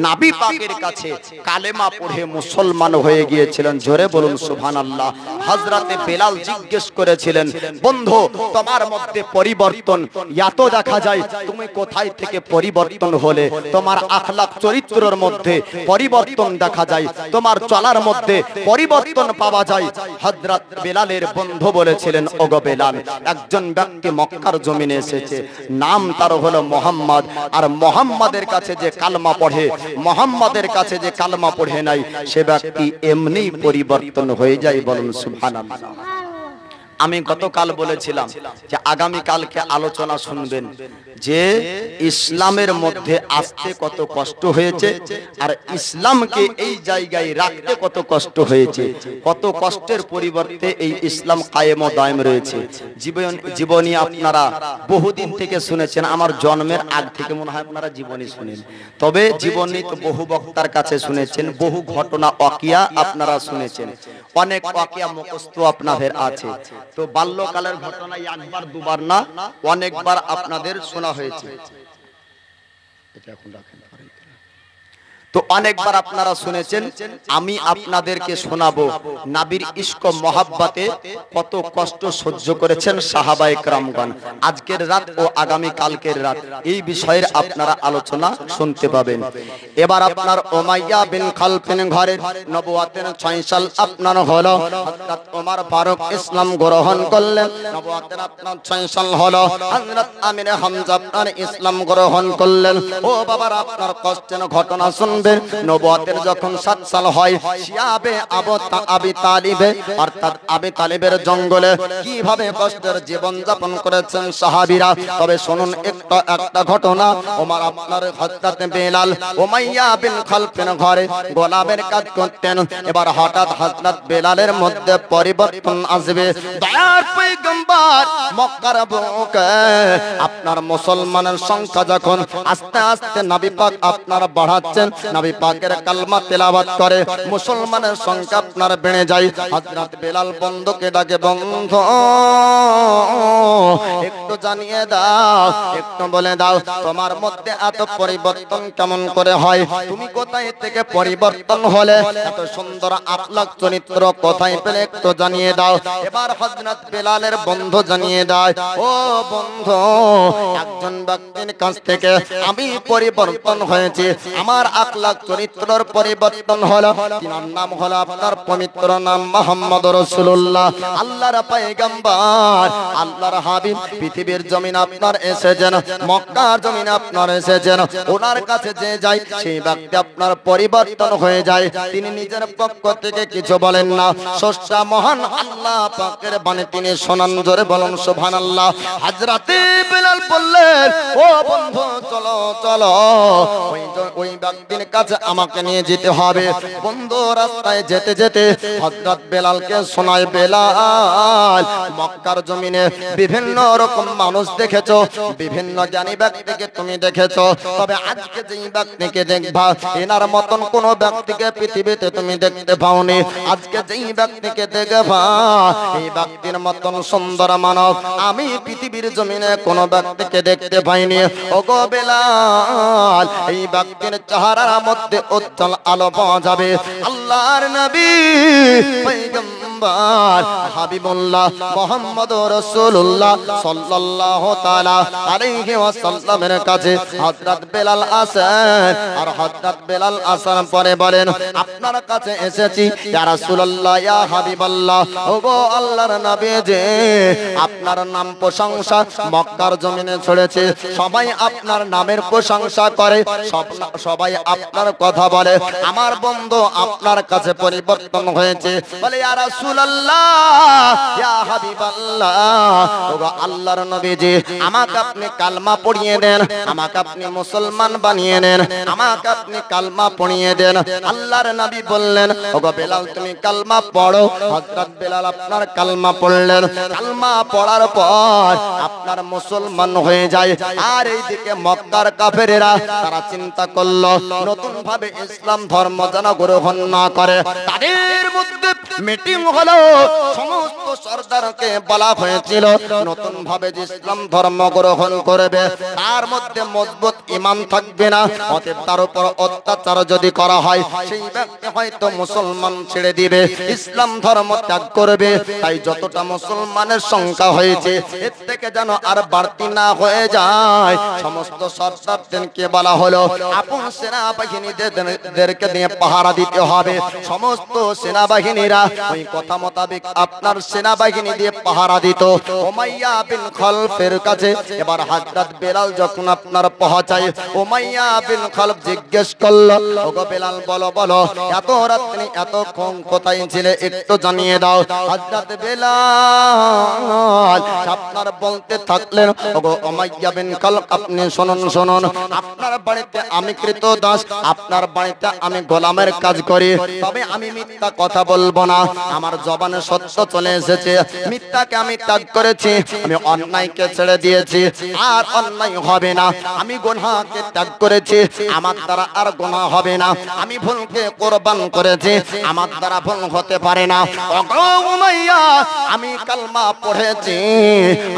নবী পাকের কাছে কালেমা পড়ে মুসলমান হয়ে গিয়েছিলেন। জোরে বলুন সুবহানাল্লাহ। হযরতে বেলাল জিজ্ঞেস করেছিলেন, বন্ধু তোমার মধ্যে পরিবর্তন এত দেখা যায়, তুমি কোথায় থেকে পরিবর্তন হলে? তোমার আখলাক চরিত্রের মধ্যে পরিবর্তন দেখা যায়, তোমার চলার মধ্যে পরিবর্তন পাওয়া যায়। হযরত বেলালের বন্ধু বলেছিলেন, ওগো বেলাল, একজন ব্যক্তি মক্কার জমিনে এসেছে, নাম তার হলো মুহাম্মদ। আর মুহাম্মাদের কাছে যে কালমা পড়ে, মুহাম্মাদের কাছে যে কালমা পড়ে নাই, সে ব্যক্তি এমনি পরিবর্তন হয়ে যায়। বলুন সুবহানাল্লাহ। আমি গতকাল বলেছিলাম যে আগামী কালকে আলোচনা শুনবেন যে ইসলামের মধ্যে আসতে কত কষ্ট হয়েছে আর ইসলামকে এই জায়গায় রাখতে কত কষ্ট হয়েছে, কত কষ্টের পরিবর্তে এই ইসলাম কায়েম ও দায়েম রয়েছে। জীবনী আপনারা বহুদিন থেকে শুনেছেন, আমার জন্মের আগ থেকে মনে হয় আপনারা জীবনী শুনেন, তবে জীবনী তো বহু বক্তার কাছে শুনেছেন, বহু ঘটনা ওয়াকিয়া আপনারা শুনেছেন, অনেক ওয়াকিয়া মুখস্থ আপনাদের আছে। তো বাল্যকালের ঘটনা একবার দুবার না, অনেকবার আপনাদের শোনা হয়েছে। এটা এখন রাখেন। তো অনেকবার আপনারা শুনেছেন, আমি আপনাদেরকে শোনাবো নবীর ইশক মহাব্বতে কত কষ্ট সহ্য করেছেন সাহাবায়ে কেরামগণ। আজকের রাত ও আগামী কালকের রাত এই বিষয়ের আপনারা আলোচনা শুনতে পাবেন। এবার আপনার উমাইয়া বিন খালফের ঘরে নবুয়তের 6 সাল আপনার হলো, হযরত ওমর ফারুক ইসলাম গ্রহণ করলেন, নবুয়তের আপনার 6 সাল হলো, হযরত আমির হামজা আপনার ইসলাম গ্রহণ করলেন। ও বাবার আপনার কষ্টের ঘটনা শুনবেন। নবুয়তের যখন 7 সাল হয়, শিয়াবে আবি তালিবে অর্থাৎ আবি তালিবের জঙ্গলে কিভাবে কষ্টের জীবন যাপন করেছেন সাহাবীরা। তবে শুনুন একটা ঘটনা। ওমর আপনার হযরত বেলাল উমাইয়া বিন খালফের ঘরে গোলামের কাজ করতেন। এবার হঠাৎ হযরত বেলালের মধ্যে পরিবর্তন আসবে। দয়ার পয়গম্বর মক্কার বুকে আপনার মুসলমানের সংখ্যা যখন আস্তে আস্তে নবী পাক আপনার বাড়াচ্ছেন, নবী পাকের কালমা তেলাওয়াত করে মুসলমানের সংখ্যা আপনার বেড়ে যায়। হযরত বেলাল বন্ধুকে ডাকে, বন্ধু একটু জানিয়ে দাও, একটু বলে দাও তোমার মধ্যে এত পরিবর্তন কেমন করে হয়, তুমি কোথায় থেকে পরিবর্তন হলে, এত সুন্দর আখলাক চরিত্র কোথায় পেলে একটু জানিয়ে দাও। এবার হযরত বেলালের বন্ধু জানিয়ে দেয়, ও বন্ধু একজন ব্যক্তির কাছ থেকে আমি পরিবর্তন হয়েছি, আমার আখলাক চরিত্রের পরিবর্তন হলো। তিনার নাম হলো আপনার পবিত্র নাম মুহাম্মদ রাসূলুল্লাহ, আল্লাহর পয়গম্বর, আল্লাহর হাবিব। পৃথিবীর জমিন আপনার এসেছেন, মক্কার জমিন আপনার এসেছেন, ওনার কাছে যে যায় সেই ব্যক্তি আপনার পরিবর্তন হয়ে যায়। তিনি নিজের পক্ষ থেকে কিছু বলেন না, স্রষ্টা মহান আল্লাহ পাকের বাণী তিনি শোনান। জোরে বলুন সুবহানাল্লাহ। হযরতে বেলাল বললেন, ও বন্ধু চলো চলো ওই ব্যক্তির কাছে আমাকে নিয়ে যেতে হবে। বন্ধু রাস্তায় যেতে যেতে হযরত বেলালকে শোনায়, বেলাল মক্কার জমিনে বিভিন্ন রকম মানুষ দেখেছো, বিভিন্ন জ্ঞানী ব্যক্তিকে তুমি দেখেছো, তবে আজকে যেই ব্যক্তিকে দেখবা এনার মতন কোন ব্যক্তিকে পৃথিবীতে তুমি দেখতে পাওনি। আজকে যেই ব্যক্তিকে দেখবা এই ব্যক্তির মতন সুন্দর মানব আমি পৃথিবীর জমিনে কোন ব্যক্তিকে দেখতে পাইনি। ওগো বেলাল এই ব্যক্তির চেহারার মধ্যে উজ্জ্বল আলো পাওয়া যাবে। আল্লাহর নবী পয়গম্বর হাবিবুল্লাহ মুহাম্মদুর রাসূলুল্লাহ সাল্লাল্লাহু তাআলা আলাইহি ওয়াসাল্লামের কাছে হযরত বেলাল আসেন। আর হযরত বেলাল আসার পরে বলেন, আপনার কাছে এসেছি ইয়া রাসূলুল্লাহ, ইয়া হাবিবাল্লাহ, ওগো আল্লাহর নবী যে আপনার নাম প্রশংসা মক্কার জমিনে ছড়েছে, সবাই আপনার নামের প্রশংসা করে, সবাই আপনার কথা বলে। আমার বন্ধু আপনার কাছে পরিবর্তন হয়েছে, বলে ইয়া রাসূলুল্লাহ, ইয়া হাবিবাল্লাহ, ওগো আল্লাহর নবীজি আমাকে আপনি কালমা পড়িয়ে দেন, আমাকে আপনি মুসলমান বানিয়ে দেন, আমাকে আপনি কালমা পড়িয়ে দেন। আল্লাহর নবী বললেন, ওগো বেলাল তুমি কালমা পড়ো। হযরত বেলাল আপনার কালমা পড়লেন, কালমা পড়ার পর আপনার মুসলমান হয়ে যায়। আর এইদিকে মক্কার কাফেরেরা তারা চিন্তা করলো নতুন ভাবে ইসলাম ধর্ম যেন গ্রহণ না করে। তাদের মধ্যে মিটিং হলো, সমস্ত সরদারকে বলা হয়েছিল নতুন ভাবে যে ইসলাম ধর্ম গ্রহণ করবে তার মধ্যে মজবুত ঈমান থাকবে না, অতএব তার উপর অত্যাচার যদি করা হয় সেই ব্যক্তি হয়তো মুসলমান ছেড়ে দিবে, ইসলাম ধর্ম ত্যাগ করবে। তাই যতটা মুসলমানের সংখ্যা হয়েছে এর থেকে যেন আর বাড়তি না হয়ে যায়, সমস্ত সরদারদেরকে বলা হলো আপন সেনাবাহিনীদেরকে নিয়ে পাহারা দিতে হবে। সমস্ত সেনাবাহিনীরা ওই কথা মোতাবেক আপনার সেনাবাহিনী সেনাবাহিনী দিয়ে পাহারা দিত উমাইয়া বিন খালফের কাছে। এবার হযরত বেলাল যখন আপনার পৌঁছায়, উমাইয়া বিন খালফ জিজ্ঞেস করলো, ওগো বেলাল বলো বলো, এত রাত্রি এতক্ষণ কোথায় ছিলে একটু জানিয়ে দাও। হযরত বেলাল আপনার বলতে থাকলেন, ওগো উমাইয়া বিন খালফ আপনি শুনুন শুনুন, আপনার বাড়িতে আমি কৃতদাস, আপনার বাড়িতে আমি গোলামের কাজ করি, তবে আমি মিথ্যা কথা বলবো না, আমার জবানে সত্য চলে এসেছে, মিথ্যাকে আমি ত্যাগ করেছি, আমি অন্যায়কে ছেড়ে দিয়েছি, আর অন্যায় হবে না, আমি গুনাহকে ত্যাগ করেছি, আমার দ্বারা আর গুনাহ হবে না, আমি ভুলকে কুরবান করেছি, আমার দ্বারা ভুল হতে পারে না। ওগো উমাইয়া, আমি কালমা পড়েছি,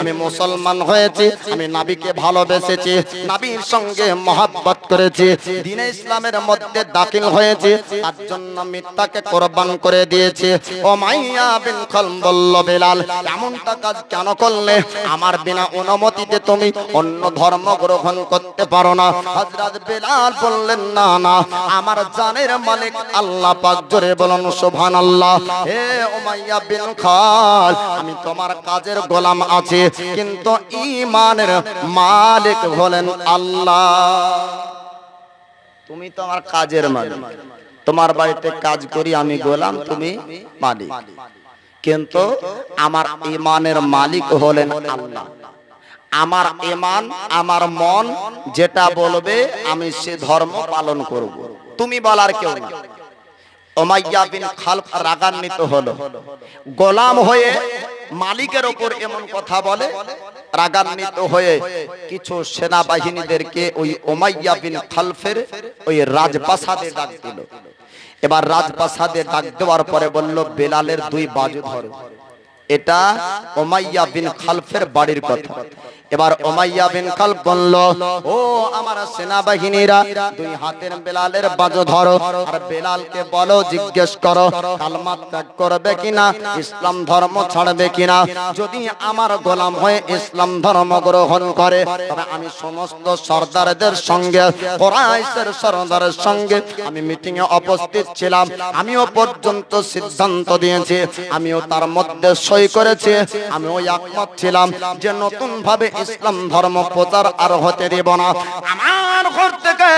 আমি মুসলমান হয়েছি, আমি নবীকে ভালোবেসেছি, নবীর সঙ্গে মহব্বত করেছি, দ্বীন ইসলামের মধ্যে দাখিল হয়েছি, তার জন্য মিথ্যাকে কুরবান করে দিয়েছি। উমাইয়া বিন খালফ বলল, বেলাল এমনটা কাজ কেন করলে? আমার বিনা অনুমতিতে তুমি অন্য ধর্ম গ্রহণ করতে পারো না। হযরত বেলাল বললেন, না না, আমার জানের মালিক আল্লাহ পাক, জোরে বলুন সুবহানাল্লাহ। হে উমাইয়া বিন খালফ, আমি তোমার কাজের গোলাম আছি, কিন্তু ঈমানের মালিক হলেন আল্লাহ। তুমি তো আমার কাজের মালিক, তোমার বাড়িতে কাজ করি, আমি গোলাম, তুমি মালিক, কিন্তু আমার ঈমানের মালিক হলেন আল্লাহ। আমার ঈমান, আমার মন যেটা বলবে আমি সে ধর্ম পালন করব, তুমি বলার কেউ না। উমাইয়া বিন খালফ রাগান্বিত হলো, গোলাম হয়ে মালিকের ওপর এমন কথা বলে, রাগান্বিত হয়ে কিছু সেনাবাহিনীদেরকে ওই উমাইয়া বিন খালফের ওই রাজপ্রাসাদে ডাক দিল। এবার রাজপ্রাসাদে ডাক দেওয়ার পরে বলল, বেলালের দুই বাজু ধরো। এটা উমাইয়া বিন খালফের বাড়ির কথা। এবার উমাইয়া বিন খালফ বলল, ও আমার সেনাবাহিনীরা, দুই হাতের বেলালের বাজু ধরো, আর বেলালকে বলো, জিজ্ঞেস করো কালমা ত্যাগ করবে কিনা, ইসলাম ধর্ম ছাড়বে কিনা। যদি আমার গোলাম হয়ে ইসলাম ধর্ম গ্রহণ করে, তবে আমি সমস্ত সর্দারদের সঙ্গে, কুরাইশের সর্দারের সঙ্গে আমি মিটিং এ উপস্থিত ছিলাম, আমিও পর্যন্ত সিদ্ধান্ত দিয়েছি, আমিও তার মধ্যে সই করেছি, আমি ওই একমত ছিলাম যে নতুন ভাবে ইসলাম ধর্ম প্রচার আর হতে দেব না। আমার ঘর থেকে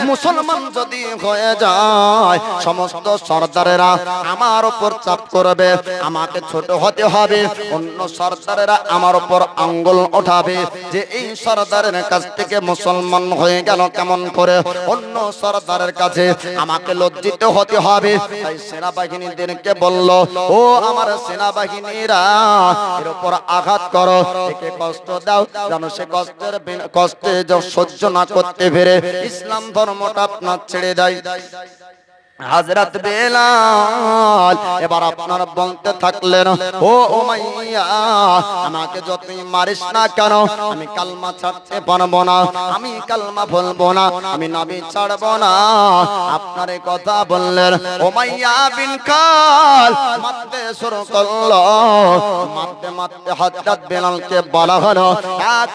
মুসলমান যদি হয়ে যায়, সমস্ত সর্দারেরা আমার উপর চাপ করবে, আমাকে ছোট হতে হবে, অন্য সর্দারেরা আমার উপর আঙ্গুল ওঠাবে যে এই সর্দারের কাছ থেকে মুসলমান হয়ে গেল কেমন করে, অন্য সর্দারের কাছে আমাকে লজ্জিত হতে হবে। তাই সেনাবাহিনীদেরকে বলল, ও আমার সেনাবাহিনীরা, এর উপর আঘাত করো, একে কষ্ট দাও, যেন সে কষ্টে সহ্য না করতে পেরে ইসলাম ধর্মটা আপনার ছেড়ে দেয়। হযরত বেলাল এবার আপনার বলতে থাকলেন, ও উমাইয়া, আমাকে যতই মারিস না কেন, আমি কালমা ছাড়তে পারবো না, আমি কালমা বলবো না, আমি নবী ছাড়বো না। আপনার এই কথা বললেন, উমাইয়া বিন খালফ মারতে শুরু করলো, মারতে মারতে হযরত বেলালকে বলা হলো,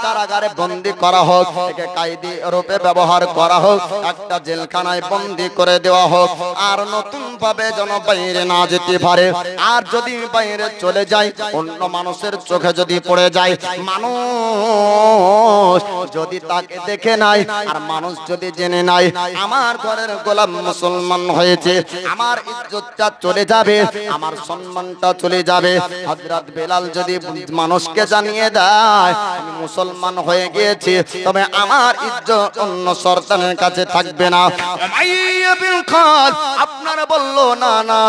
কারাগারে বন্দী করা হোক, একে কায়দি রূপে ব্যবহার করা হোক, একটা জেলখানায় বন্দী করে দেওয়া হোক, আর নতুন ভাবে যেন বাইরে না যেতে পারে। আর যদি বাইরে চলে যায়, অন্য মানুষের চোখে যদি পড়ে যায়, মানুষ যদি তাকে দেখে নাই, আর মানুষ যদি জেনে নাই আমার ঘরের গোলাম মুসলমান হয়েছে, আমার ইজ্জতটা চলে যাবে, আমার সম্মানটা চলে যাবে। হযরত বেলাল যদি মানুষকে জানিয়ে দেয় আমি মুসলমান হয়ে গিয়েছি, তবে আমার ইজ্জত অন্য সর্দারের কাছে থাকবে না। উমাইয়া বিন খালফ আপনারা বলল, না না,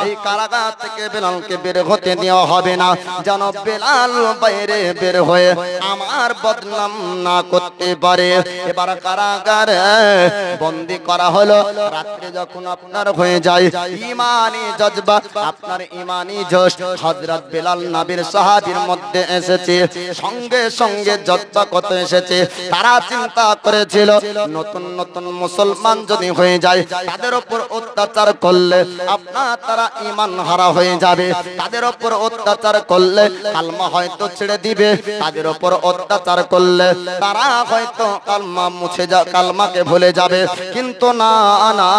এই কারাগার থেকে বেলালকে বের হতে দেওয়া হবে না, যেন বেলাল বাইরে বের হয়ে আমার বদনাম না করতে পারে। এবার কারাগারে বন্দী করা হলো। রাত্রে যখন আপনার হয়ে যায় ঈমানি জজবা, আপনার ঈমানি জোশ হযরত বেলাল নবীর সাহাবীর মধ্যে এসেছে, সঙ্গে সঙ্গে জজবা কত এসেছে। তারা চিন্তা করেছিল নতুন নতুন মুসলমান যদি হয়ে যায়, তাদের উপর অত্যাচার করলে আপনার তারা ঈমান হারা হয়ে যাবে, তাদের উপর অত্যাচার করলে কালমা হয়তো ছেড়ে দিবে, তাদের উপর অত্যাচার করলে তারা হয়তো কালমা মুছে যা কালমাকে ভুলে যাবে, কিন্তু না না,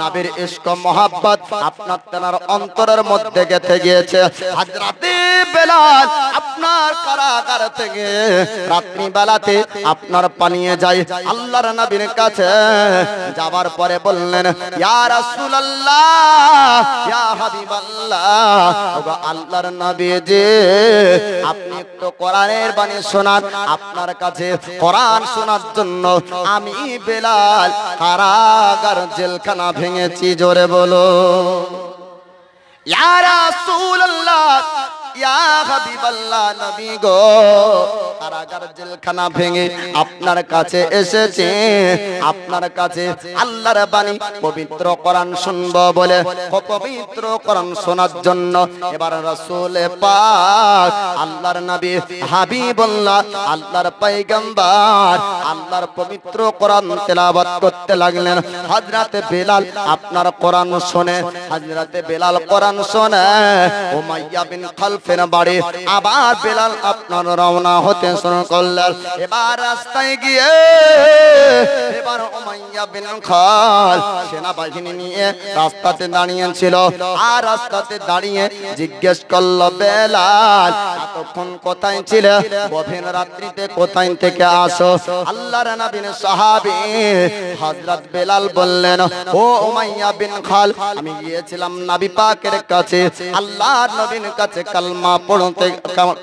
নবীর ইশক মোহাব্বত আপনার তার অন্তরের মধ্যে গেঁথে গিয়েছে। হযরতে বেলাল আপনার কারাগার থেকে রাত্রি বেলাতে আপনার পানিয়ে যায় আল্লাহর নবীর কাছে, যাবার পরে বললেন ইয়া রাসূলুল্লাহ ইয়া হাবিবাল্লাহ, ওগো আল্লাহর নবী জি আপনি একটু কোরআনের বাণী শোনান, আপনার কাছে কোরআন শোনার জন্য আমি বেলাল কারাগার জেলখানা ভেঙেছি, জোরে বলো ইয়া রাসূলুল্লাহ ইয়া হাবিবাল্লাহ, নবী গো কারাগার জেলখানা ভেঙে আপনার কাছে এসেছে, আপনার কাছে আল্লাহর বাণী পবিত্র কোরআন শুনবো বলে, পবিত্র কোরআন শোনার জন্য এবার রাসূল পাক আল্লাহর নবী হাবিবুল্লাহ আল্লাহর পয়গম্বর আল্লাহর পবিত্র কোরআন তেলাওয়াত করতে লাগলেন। হযরতে বেলাল আপনার কোরআন শুনে, হযরতে বেলাল কোরআন শুনে উমাইয়া বিন খালফের বাড়ি আবার বেলাল আপনার রওনা হতে শুরু করলেন। এবার রাস্তায় গিয়ে এবার উমাইয়া বিন খাল সেনাবাহিনী নিয়ে রাস্তাতে দাঁড়িয়েছিল, আর রাস্তাতে দাঁড়িয়ে জিজ্ঞেস করলো বেলাল এতক্ষণ কোথায় ছিলে, গভীর রাত্রিতে কোথায় থেকে আসো? আল্লাহর নবীর সাহাবী হযরত বেলাল বললেন ও উমাইয়া বিন খাল, আমি গিয়েছিলাম নবী পাকের কাছে, আল্লাহর নবীর কাছে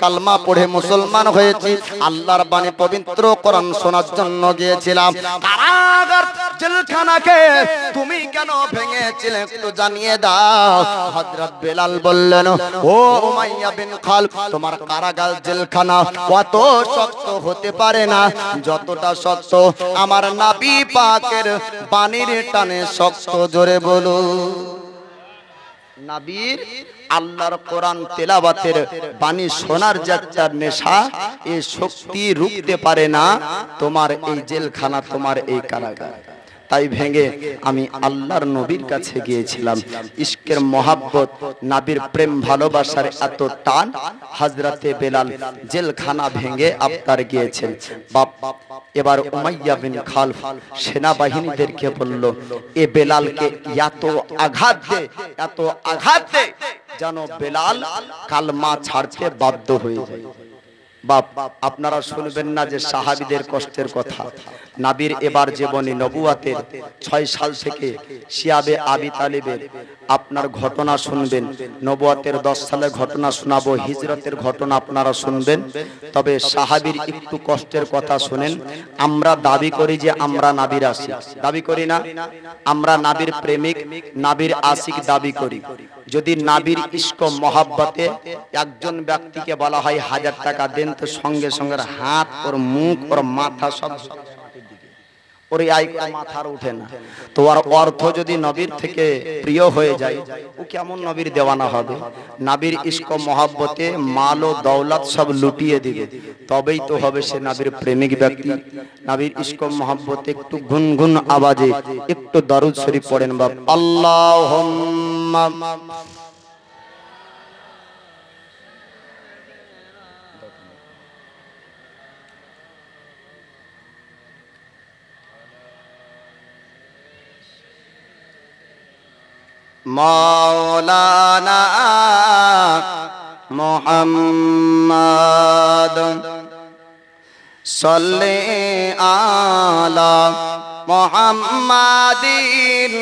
কালমা পড়ে মুসলমান হয়েছি, আল্লাহর বাণী পবিত্র কোরআন শোনার জন্য গিয়েছিলাম। কারাগার জেলখানাকে তুমি কেন ভেঙেছিলে একটু জানিয়ে দাও। হযরত বেলাল বললেন ও উমাইয়া বিন খাল, তোমার কারাগার জেলখানা কত শক্ত হতে পারে না, যতটা শক্ত আমার নবী পাকের বাণীর টানে শক্ত, জোরে বলো নবীর আল্লাহর কোরআন তেলাওয়াতের বাণী শোনার যে একটা নেশা, এই শক্তি রুখতে পারে না তোমার এই জেলখানা, তোমার এই কারাগার। তাই ভেঙে আমি আল্লাহর নবীর কাছে গিয়েছিলাম। ইশকের মহাব্বত, নবীর প্রেম ভালোবাসার এত টান, হযরতে বেলাল জেলখানা ভেঙে আপনার গিয়েছেন। বাপ এবার উমাইয়া বিন খালফ সেনাবাহিনীদেরকে বলল এ বেলালকে এত আঘাত দে, এত আঘাত দে যেন বেলাল কালমা ছাড়তে বাধ্য হয়ে যায়। বাপ আপনারা শুনবেন না যে সাহাবীদের কষ্টের কথা। নবীর এবার জীবনী নবুয়াতের 6 সাল থেকে শিয়াবে আবি তালিবের আপনার ঘটনা শুনবেন, নবুয়াতের 10 সালের ঘটনা শোনাবো, হিজরতের ঘটনা আপনারা শুনবেন। তবে সাহাবীর একটু কষ্টের কথা শুনেন। আমরা দাবি করি যে আমরা নবীর আশিক, দাবি করি না? আমরা নবীর প্রেমিক, নবীর আশিক দাবি করি। যদি নবীর ইশক মহাব্বতে একজন ব্যক্তিকে বলা হয় 1000 টাকা দেন, তো সঙ্গে সঙ্গে হাত ওর মুখ ওর মাথা সব ওর আই মাথার উঠে না। তো আর অর্থ যদি নবীর থেকে প্রিয় হয়ে যায়, ও কেমন নবীর দেওয়ানা হবে? নবীর ইশক মহাব্বতে মাল ও দৌলত সব লুটিয়ে দিবে, তবেই তো হবে সে নবীর প্রেমিক ব্যক্তি। নবীর ইশক মহাব্বতে একটু গুনগুন আওয়াজে একটু দরুদ শরীফ পড়েন বাপ। আল্লাহুম্মা মাওলানা মুহাম্মদ সাল্লি আলা মুহাম্মাদিন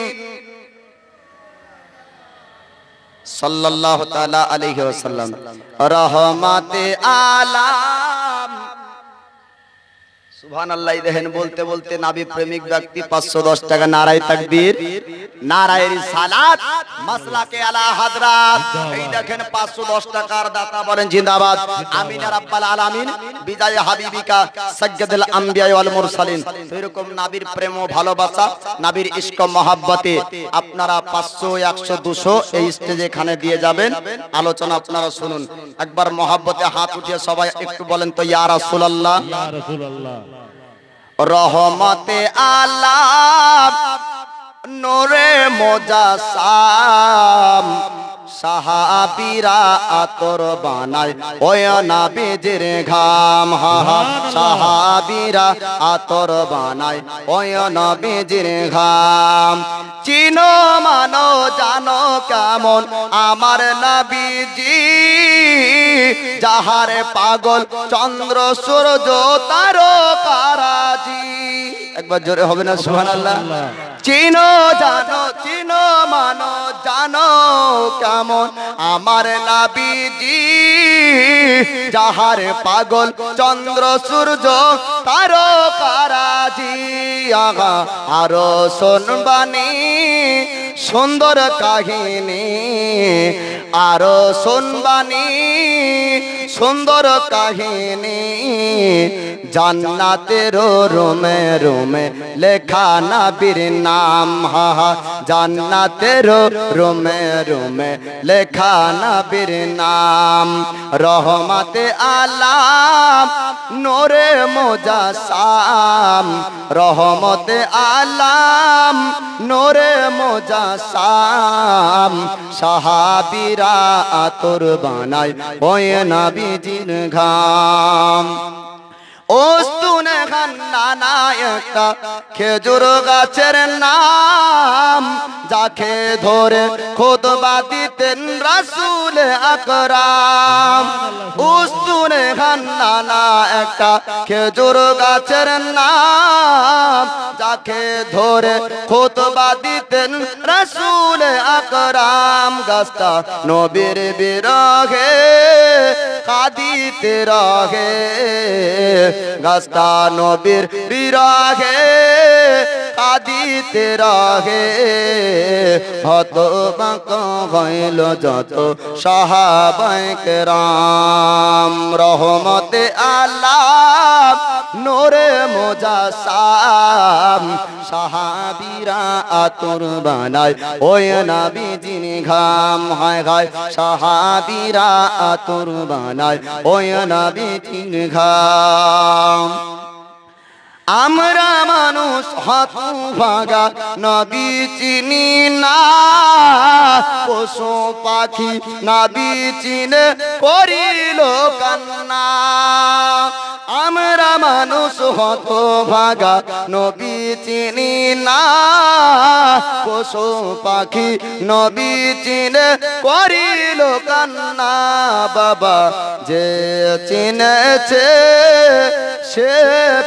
সাল্লাল্লাহু তাআলা আলাইহি ওয়াসাল্লাম রহমাতে আলাম। সুবহানাল্লাহ। দেখেন বলতে বলতে নবী প্রেমিক ব্যক্তি 510 টাকা নারায়ে তাকবীর, নারায়ে রিসালাত, মাসলাকে আলা হযরত। এই দেখেন 510 টাকার দাতা বলেন জিন্দাবাদ। আমিন ইয়া রাব্বাল আলামিন বিদায় হাবিবিকা সাজ্জাদুল আম্বিয়া ওয়াল মুরসালিন। এরকম নবীর প্রেম ও ভালোবাসা, নবীর ইশক মহব্বতে আপনারা 500 100 200 এই স্টেজে এখানে দিয়ে যাবেন। আলোচনা আপনারা শুনুন। একবার মহব্বতে হাত উঠিয়ে সবাই একটু বলেন তো ইয়া রাসূলুল্লাহ, ইয়া রাসূলুল্লাহ। রহমতে আলাম নূরে মুজাসসাম সাহাবীরা আতর বানায় ওই নবীজির ঘাম হা হা সাহাবীরা আতর বানায় ওই নবীজির ঘাম চিনো মানো জানো কেমন আমার নবীজি যাহারে পাগল চন্দ্র সূর্য তারকারাজি একবার জোরে হবে না সুবহানাল্লাহ চিনো জানো চিনো মানো জানো কেমন আমার নবীজি যাহারে পাগল চন্দ্র সূর্য তারকারাজি আগা আরো শুনবানি সুন্দর কাহিনী আরো শুনবানি সুন্দর কাহিনী জান্নাতের রুমে রুমে লেখা নবীর নাম হা হা জান্নাতের রুমে রুমে লেখা নবীর নাম রহমতে আলাম নূরে মুজাসসাম রহমতে আলাম নূরে মুজাসসাম সাহাবীরা আতর বানায় ওই নবীজির ঘাম ওস্তুনে খান্না একটা খেজুর গাছের নাম যাকে ধরে খুতবা দিতেন রাসূল আকরাম ওস্তুনে খান্না একটা খেজুর গাছের নাম যাকে ধরে খুতবা দিতেন রাসূল আকরাম গাছটা নবীর বিরহে কাঁদিতে রহে গাছটা নবীর বিরহে কাঁদিতে রহে হতবাক হইল যত সাহাবায়ে কেরাম রহমতে আল্লাহ নূরে মুজাসসাম সাহাবীরা আতর বানায় ওই নবীজির ঘাম হায় হায় সাহাবীরা আতর বানায় ওই নবীজির ঘাম আমরা মানুষ হতভাগা নবী চিনি না পশু পাখি নবী চিনে করিল কান্না আমরা মানুষ হতভাগা নবী চিনি না পশু পাখি নবী চিনে করিল কান্না বাবা যে চিনেছে সে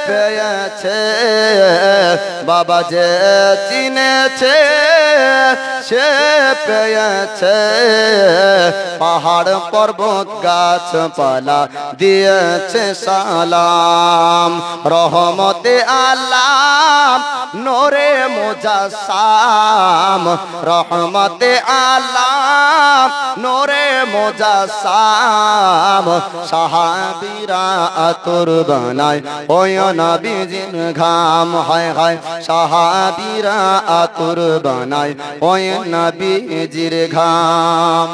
পেয়েছে বাবা যে চিনেছে সে পেয়েছে পাহাড় পর্বত গাছপালা দিয়েছে সালাম রহমতে আল্লাহ নূরে মুজাসসাম রহমতে আল্লাহ নূরে মুজাসসাম সাহাবীরা আতর বানায় ওই নবীজির ঘাম হায় হায় সাহাবীরা আতর বানায় ওই নবীজির ঘাম